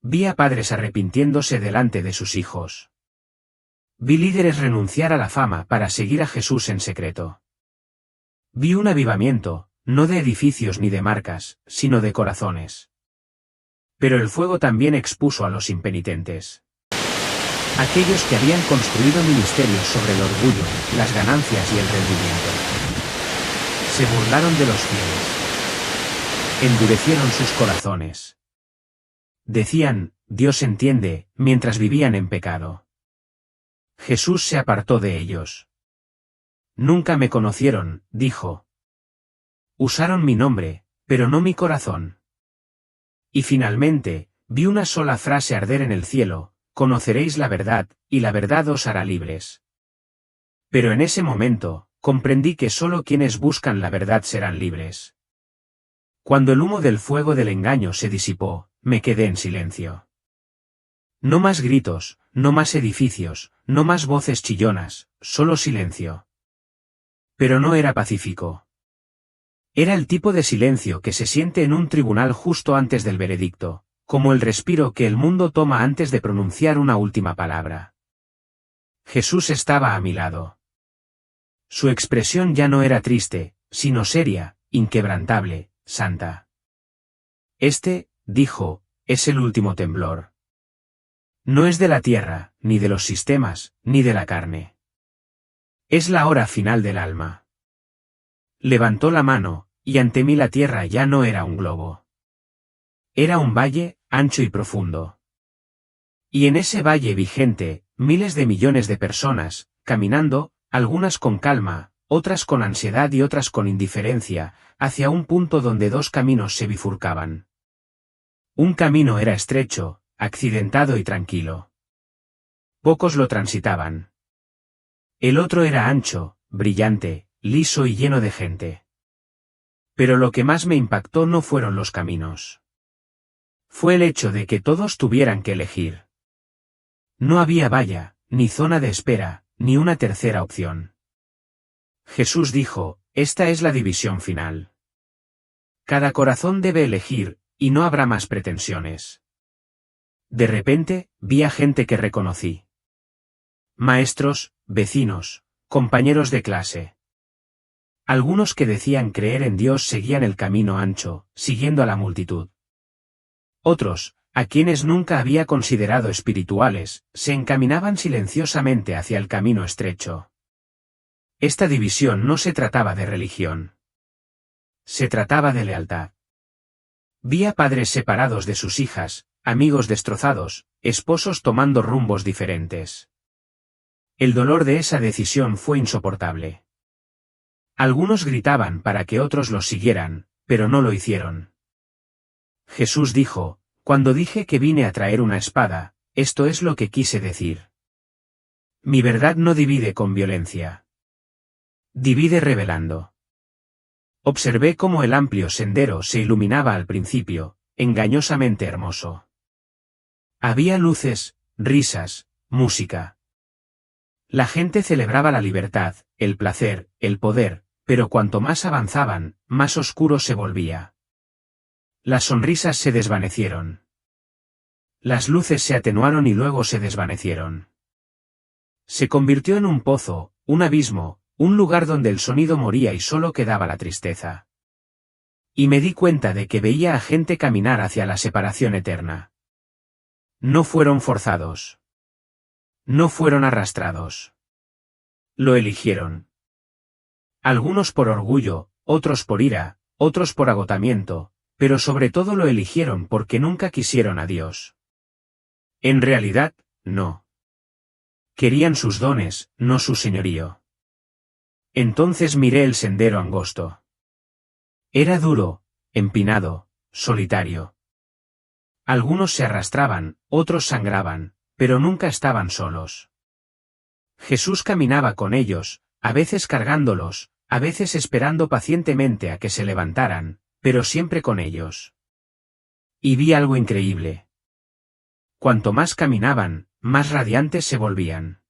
Vi a padres arrepintiéndose delante de sus hijos. Vi líderes renunciar a la fama para seguir a Jesús en secreto. Vi un avivamiento, no de edificios ni de marcas, sino de corazones. Pero el fuego también expuso a los impenitentes. Aquellos que habían construido ministerios sobre el orgullo, las ganancias y el rendimiento. Se burlaron de los fieles. Endurecieron sus corazones. Decían, Dios entiende, mientras vivían en pecado. Jesús se apartó de ellos. Nunca me conocieron, dijo. Usaron mi nombre, pero no mi corazón. Y finalmente, vi una sola frase arder en el cielo, conoceréis la verdad, y la verdad os hará libres. Pero en ese momento, comprendí que solo quienes buscan la verdad serán libres. Cuando el humo del fuego del engaño se disipó, me quedé en silencio. No más gritos, no más edificios, no más voces chillonas, solo silencio. Pero no era pacífico. Era el tipo de silencio que se siente en un tribunal justo antes del veredicto, como el respiro que el mundo toma antes de pronunciar una última palabra. Jesús estaba a mi lado. Su expresión ya no era triste, sino seria, inquebrantable, santa. Este, dijo, es el último temblor. No es de la tierra, ni de los sistemas, ni de la carne. Es la hora final del alma. Levantó la mano, y ante mí la tierra ya no era un globo. Era un valle, ancho y profundo. Y en ese valle vi gente, miles de millones de personas, caminando, algunas con calma, otras con ansiedad y otras con indiferencia, hacia un punto donde dos caminos se bifurcaban. Un camino era estrecho, accidentado y tranquilo. Pocos lo transitaban. El otro era ancho, brillante, liso y lleno de gente. Pero lo que más me impactó no fueron los caminos. Fue el hecho de que todos tuvieran que elegir. No había valla, ni zona de espera, ni una tercera opción. Jesús dijo, esta es la división final. Cada corazón debe elegir, y no habrá más pretensiones. De repente, vi a gente que reconocí. Maestros, vecinos, compañeros de clase. Algunos que decían creer en Dios seguían el camino ancho, siguiendo a la multitud. Otros, a quienes nunca había considerado espirituales, se encaminaban silenciosamente hacia el camino estrecho. Esta división no se trataba de religión. Se trataba de lealtad. Vi a padres separados de sus hijas, amigos destrozados, esposos tomando rumbos diferentes. El dolor de esa decisión fue insoportable. Algunos gritaban para que otros los siguieran, pero no lo hicieron. Jesús dijo, cuando dije que vine a traer una espada, esto es lo que quise decir. Mi verdad no divide con violencia. Divide revelando. Observé cómo el amplio sendero se iluminaba al principio, engañosamente hermoso. Había luces, risas, música. La gente celebraba la libertad, el placer, el poder, pero cuanto más avanzaban, más oscuro se volvía. Las sonrisas se desvanecieron. Las luces se atenuaron y luego se desvanecieron. Se convirtió en un pozo, un abismo, un lugar donde el sonido moría y solo quedaba la tristeza. Y me di cuenta de que veía a gente caminar hacia la separación eterna. No fueron forzados. No fueron arrastrados. Lo eligieron. Algunos por orgullo, otros por ira, otros por agotamiento, pero sobre todo lo eligieron porque nunca quisieron a Dios. En realidad, no. Querían sus dones, no su señorío. Entonces miré el sendero angosto. Era duro, empinado, solitario. Algunos se arrastraban, otros sangraban, pero nunca estaban solos. Jesús caminaba con ellos, a veces cargándolos, a veces esperando pacientemente a que se levantaran, pero siempre con ellos. Y vi algo increíble. Cuanto más caminaban, más radiantes se volvían.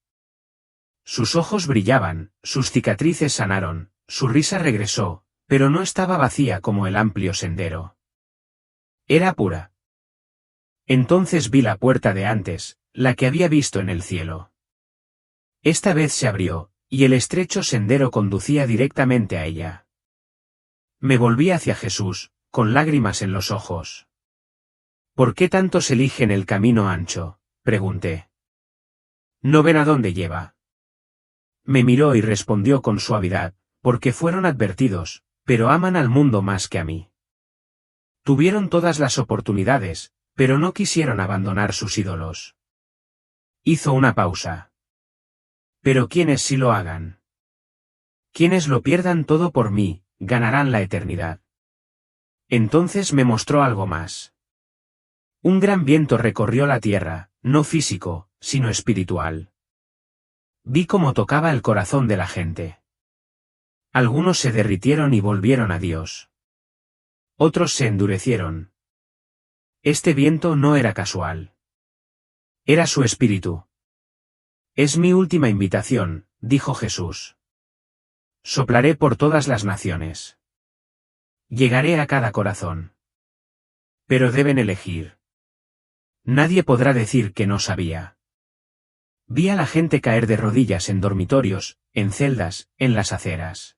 Sus ojos brillaban, sus cicatrices sanaron, su risa regresó, pero no estaba vacía como el amplio sendero. Era pura. Entonces vi la puerta de antes, la que había visto en el cielo. Esta vez se abrió, y el estrecho sendero conducía directamente a ella. Me volví hacia Jesús, con lágrimas en los ojos. ¿Por qué tantos eligen el camino ancho?, pregunté. ¿No ven a dónde lleva? Me miró y respondió con suavidad, porque fueron advertidos, pero aman al mundo más que a mí. Tuvieron todas las oportunidades, pero no quisieron abandonar sus ídolos. Hizo una pausa. Pero quienes sí lo hagan. Quienes lo pierdan todo por mí, ganarán la eternidad. Entonces me mostró algo más. Un gran viento recorrió la tierra, no físico, sino espiritual. Vi cómo tocaba el corazón de la gente. Algunos se derritieron y volvieron a Dios. Otros se endurecieron. Este viento no era casual. Era su espíritu. Es mi última invitación, dijo Jesús. Soplaré por todas las naciones. Llegaré a cada corazón. Pero deben elegir. Nadie podrá decir que no sabía. Vi a la gente caer de rodillas en dormitorios, en celdas, en las aceras.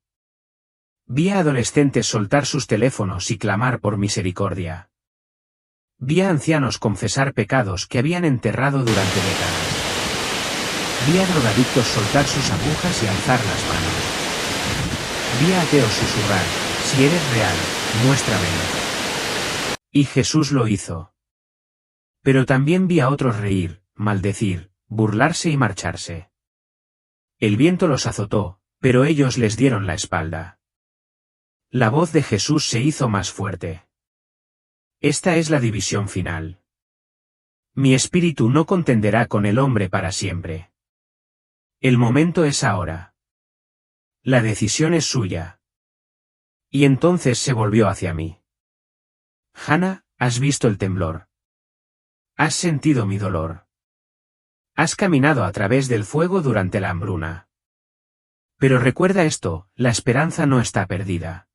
Vi a adolescentes soltar sus teléfonos y clamar por misericordia. Vi a ancianos confesar pecados que habían enterrado durante décadas. Vi a drogadictos soltar sus agujas y alzar las manos. Vi a ateos susurrar, si eres real, muéstramelo. Y Jesús lo hizo. Pero también vi a otros reír, maldecir, burlarse y marcharse. El viento los azotó, pero ellos les dieron la espalda. La voz de Jesús se hizo más fuerte. Esta es la división final. Mi espíritu no contenderá con el hombre para siempre. El momento es ahora. La decisión es suya. Y entonces se volvió hacia mí. Hannah, has visto el temblor. Has sentido mi dolor. Has caminado a través del fuego durante la hambruna. Pero recuerda esto, la esperanza no está perdida.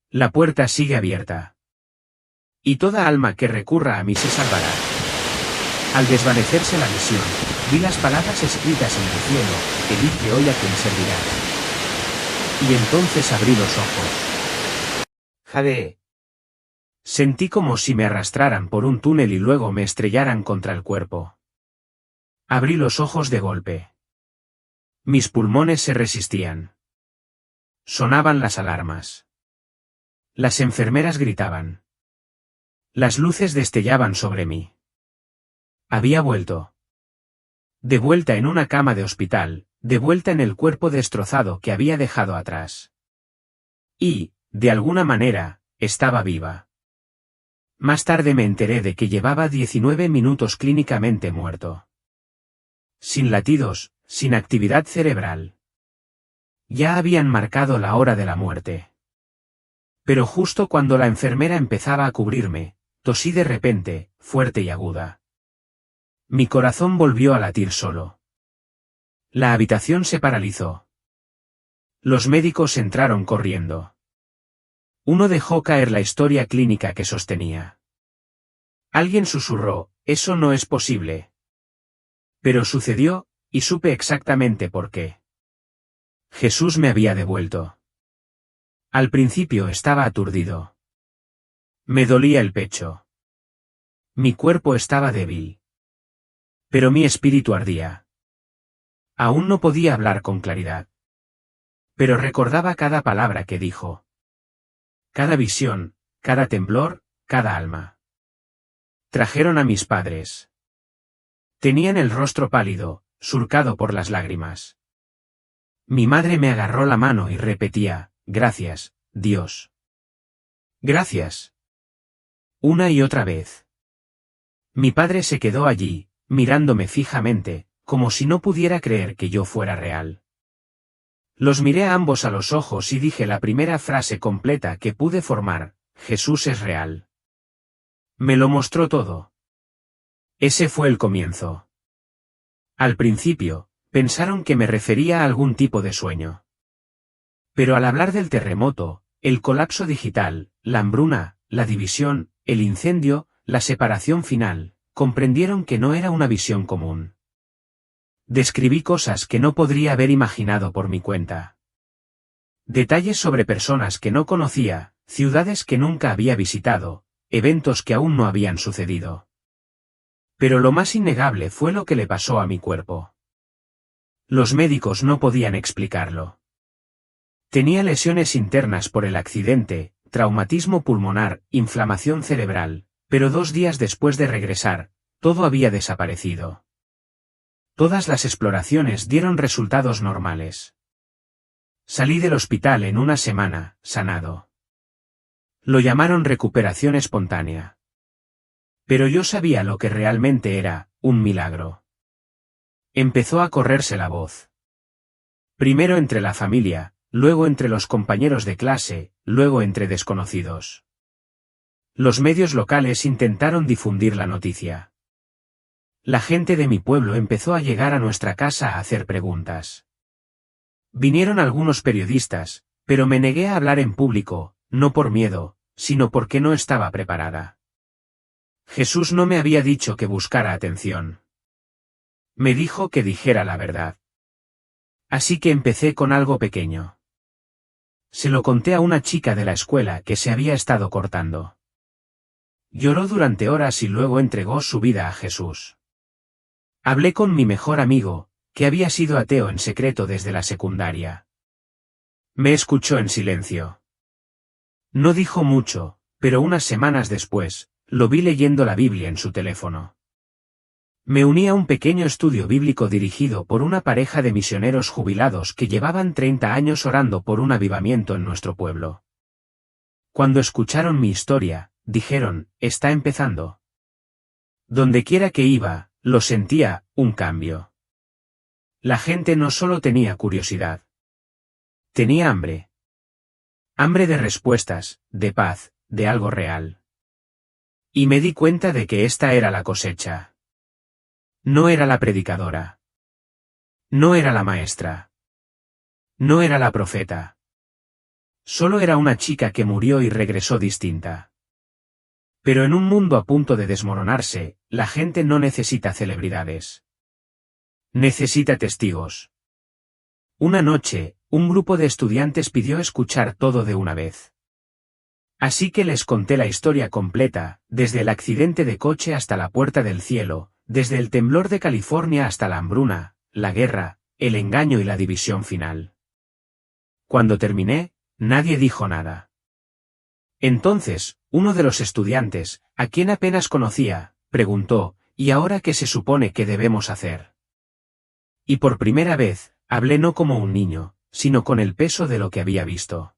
La puerta sigue abierta. Y toda alma que recurra a mí se salvará. Al desvanecerse la visión, vi las palabras escritas en el cielo, elige hoy a quien servirás. Y entonces abrí los ojos. Jade. Sentí como si me arrastraran por un túnel y luego me estrellaran contra el cuerpo. Abrí los ojos de golpe. Mis pulmones se resistían. Sonaban las alarmas. Las enfermeras gritaban. Las luces destellaban sobre mí. Había vuelto. De vuelta en una cama de hospital, de vuelta en el cuerpo destrozado que había dejado atrás. Y, de alguna manera, estaba viva. Más tarde me enteré de que llevaba 19 minutos clínicamente muerto. Sin latidos, sin actividad cerebral. Ya habían marcado la hora de la muerte. Pero justo cuando la enfermera empezaba a cubrirme, tosí de repente, fuerte y aguda. Mi corazón volvió a latir solo. La habitación se paralizó. Los médicos entraron corriendo. Uno dejó caer la historia clínica que sostenía. Alguien susurró, eso no es posible. Pero sucedió, y supe exactamente por qué. Jesús me había devuelto. Al principio estaba aturdido. Me dolía el pecho. Mi cuerpo estaba débil. Pero mi espíritu ardía. Aún no podía hablar con claridad. Pero recordaba cada palabra que dijo. Cada visión, cada temblor, cada alma. Trajeron a mis padres. Tenían el rostro pálido, surcado por las lágrimas. Mi madre me agarró la mano y repetía, gracias, Dios. Gracias. Una y otra vez. Mi padre se quedó allí, mirándome fijamente, como si no pudiera creer que yo fuera real. Los miré a ambos a los ojos y dije la primera frase completa que pude formar, Jesús es real. Me lo mostró todo. Ese fue el comienzo. Al principio, pensaron que me refería a algún tipo de sueño. Pero al hablar del terremoto, el colapso digital, la hambruna, la división, el incendio, la separación final, comprendieron que no era una visión común. Describí cosas que no podría haber imaginado por mi cuenta. Detalles sobre personas que no conocía, ciudades que nunca había visitado, eventos que aún no habían sucedido. Pero lo más innegable fue lo que le pasó a mi cuerpo. Los médicos no podían explicarlo. Tenía lesiones internas por el accidente, traumatismo pulmonar, inflamación cerebral, pero 2 días después de regresar, todo había desaparecido. Todas las exploraciones dieron resultados normales. Salí del hospital en una semana, sanado. Lo llamaron recuperación espontánea. Pero yo sabía lo que realmente era, un milagro. Empezó a correrse la voz. Primero entre la familia, luego entre los compañeros de clase, luego entre desconocidos. Los medios locales intentaron difundir la noticia. La gente de mi pueblo empezó a llegar a nuestra casa a hacer preguntas. Vinieron algunos periodistas, pero me negué a hablar en público, no por miedo, sino porque no estaba preparada. Jesús no me había dicho que buscara atención. Me dijo que dijera la verdad. Así que empecé con algo pequeño. Se lo conté a una chica de la escuela que se había estado cortando. Lloró durante horas y luego entregó su vida a Jesús. Hablé con mi mejor amigo, que había sido ateo en secreto desde la secundaria. Me escuchó en silencio. No dijo mucho, pero unas semanas después, lo vi leyendo la Biblia en su teléfono. Me uní a un pequeño estudio bíblico dirigido por una pareja de misioneros jubilados que llevaban 30 años orando por un avivamiento en nuestro pueblo. Cuando escucharon mi historia, dijeron, está empezando. Dondequiera que iba, lo sentía, un cambio. La gente no solo tenía curiosidad. Tenía hambre. Hambre de respuestas, de paz, de algo real. Y me di cuenta de que esta era la cosecha. No era la predicadora. No era la maestra. No era la profeta. Solo era una chica que murió y regresó distinta. Pero en un mundo a punto de desmoronarse, la gente no necesita celebridades. Necesita testigos. Una noche, un grupo de estudiantes pidió escuchar todo de una vez. Así que les conté la historia completa, desde el accidente de coche hasta la puerta del cielo, desde el temblor de California hasta la hambruna, la guerra, el engaño y la división final. Cuando terminé, nadie dijo nada. Entonces, uno de los estudiantes, a quien apenas conocía, preguntó, ¿y ahora qué se supone que debemos hacer? Y por primera vez, hablé no como un niño, sino con el peso de lo que había visto.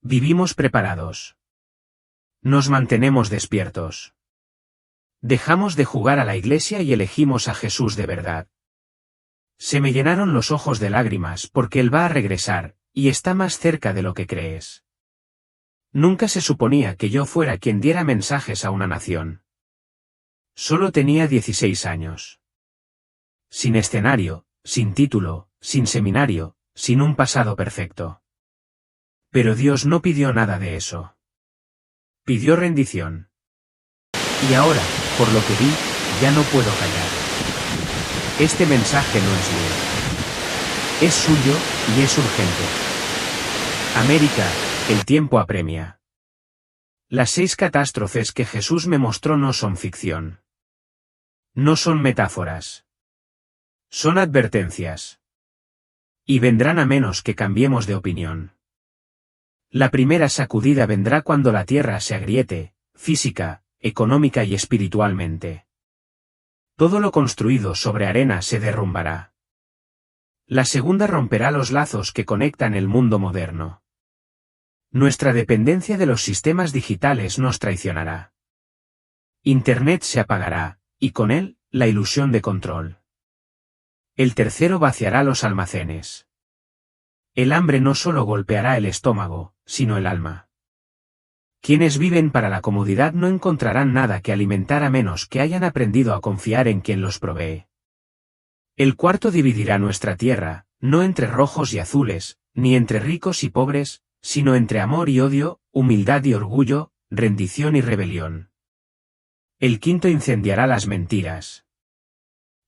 Vivimos preparados. Nos mantenemos despiertos. Dejamos de jugar a la iglesia y elegimos a Jesús de verdad. Se me llenaron los ojos de lágrimas porque Él va a regresar, y está más cerca de lo que crees. Nunca se suponía que yo fuera quien diera mensajes a una nación. Solo tenía 16 años. Sin escenario, sin título, sin seminario, sin un pasado perfecto. Pero Dios no pidió nada de eso. Pidió rendición. Y ahora, por lo que vi, ya no puedo callar. Este mensaje no es mío. Es suyo, y es urgente. América, el tiempo apremia. Las 6 catástrofes que Jesús me mostró no son ficción. No son metáforas. Son advertencias. Y vendrán a menos que cambiemos de opinión. La primera sacudida vendrá cuando la tierra se agriete, física, económica y espiritualmente. Todo lo construido sobre arena se derrumbará. La segunda romperá los lazos que conectan el mundo moderno. Nuestra dependencia de los sistemas digitales nos traicionará. Internet se apagará, y con él, la ilusión de control. El tercero vaciará los almacenes. El hambre no solo golpeará el estómago, sino el alma. Quienes viven para la comodidad no encontrarán nada que alimentar a menos que hayan aprendido a confiar en quien los provee. El cuarto dividirá nuestra tierra, no entre rojos y azules, ni entre ricos y pobres, sino entre amor y odio, humildad y orgullo, rendición y rebelión. El quinto incendiará las mentiras.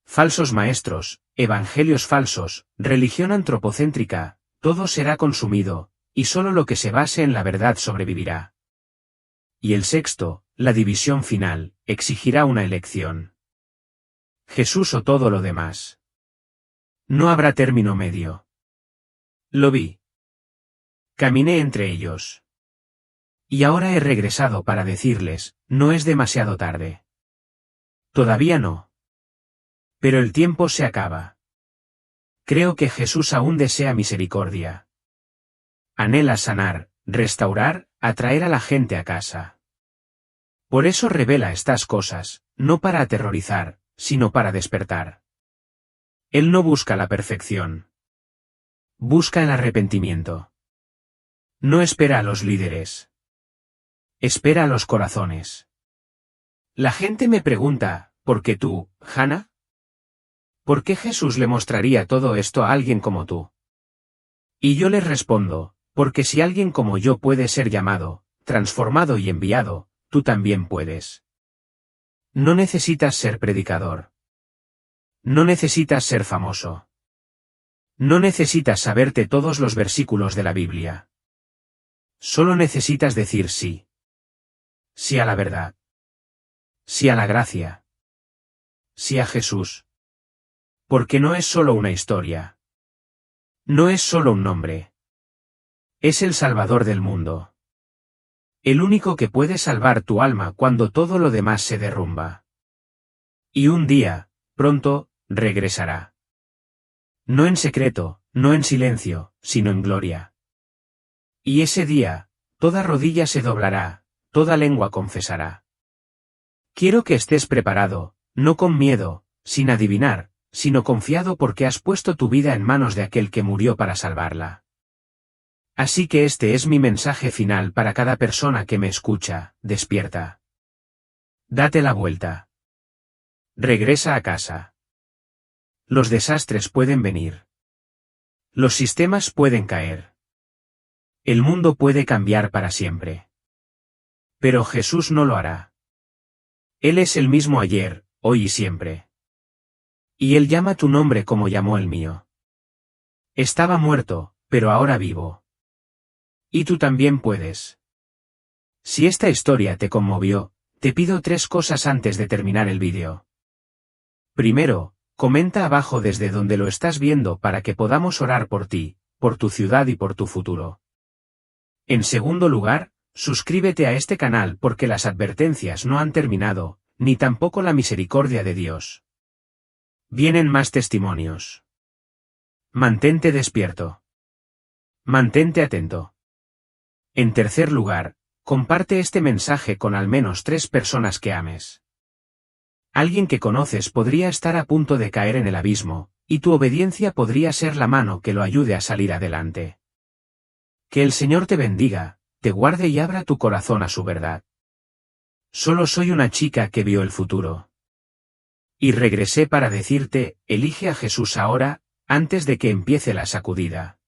Falsos maestros, evangelios falsos, religión antropocéntrica, todo será consumido, y solo lo que se base en la verdad sobrevivirá. Y el sexto, la división final, exigirá una elección. Jesús o todo lo demás. No habrá término medio. Lo vi. Caminé entre ellos. Y ahora he regresado para decirles, no es demasiado tarde. Todavía no. Pero el tiempo se acaba. Creo que Jesús aún desea misericordia. Anhela sanar, restaurar, atraer a la gente a casa. Por eso revela estas cosas, no para aterrorizar, sino para despertar. Él no busca la perfección. Busca el arrepentimiento. No espera a los líderes. Espera a los corazones. La gente me pregunta, ¿por qué tú, Hannah? ¿Por qué Jesús le mostraría todo esto a alguien como tú? Y yo les respondo, porque si alguien como yo puede ser llamado, transformado y enviado, tú también puedes. No necesitas ser predicador. No necesitas ser famoso. No necesitas saberte todos los versículos de la Biblia. Solo necesitas decir sí. Sí a la verdad. Sí a la gracia. Sí a Jesús. Porque no es solo una historia. No es solo un nombre. Es el Salvador del mundo. El único que puede salvar tu alma cuando todo lo demás se derrumba. Y un día, pronto, regresará. No en secreto, no en silencio, sino en gloria. Y ese día, toda rodilla se doblará, toda lengua confesará. Quiero que estés preparado, no con miedo, sin adivinar, sino confiado porque has puesto tu vida en manos de aquel que murió para salvarla. Así que este es mi mensaje final para cada persona que me escucha: despierta. Date la vuelta. Regresa a casa. Los desastres pueden venir. Los sistemas pueden caer. El mundo puede cambiar para siempre. Pero Jesús no lo hará. Él es el mismo ayer, hoy y siempre. Y Él llama tu nombre como llamó el mío. Estaba muerto, pero ahora vivo. Y tú también puedes. Si esta historia te conmovió, te pido 3 cosas antes de terminar el vídeo. Primero, comenta abajo desde donde lo estás viendo para que podamos orar por ti, por tu ciudad y por tu futuro. En segundo lugar, suscríbete a este canal porque las advertencias no han terminado, ni tampoco la misericordia de Dios. Vienen más testimonios. Mantente despierto. Mantente atento. En tercer lugar, comparte este mensaje con al menos 3 personas que ames. Alguien que conoces podría estar a punto de caer en el abismo, y tu obediencia podría ser la mano que lo ayude a salir adelante. Que el Señor te bendiga, te guarde y abra tu corazón a su verdad. Solo soy una chica que vio el futuro. Y regresé para decirte: elige a Jesús ahora, antes de que empiece la sacudida.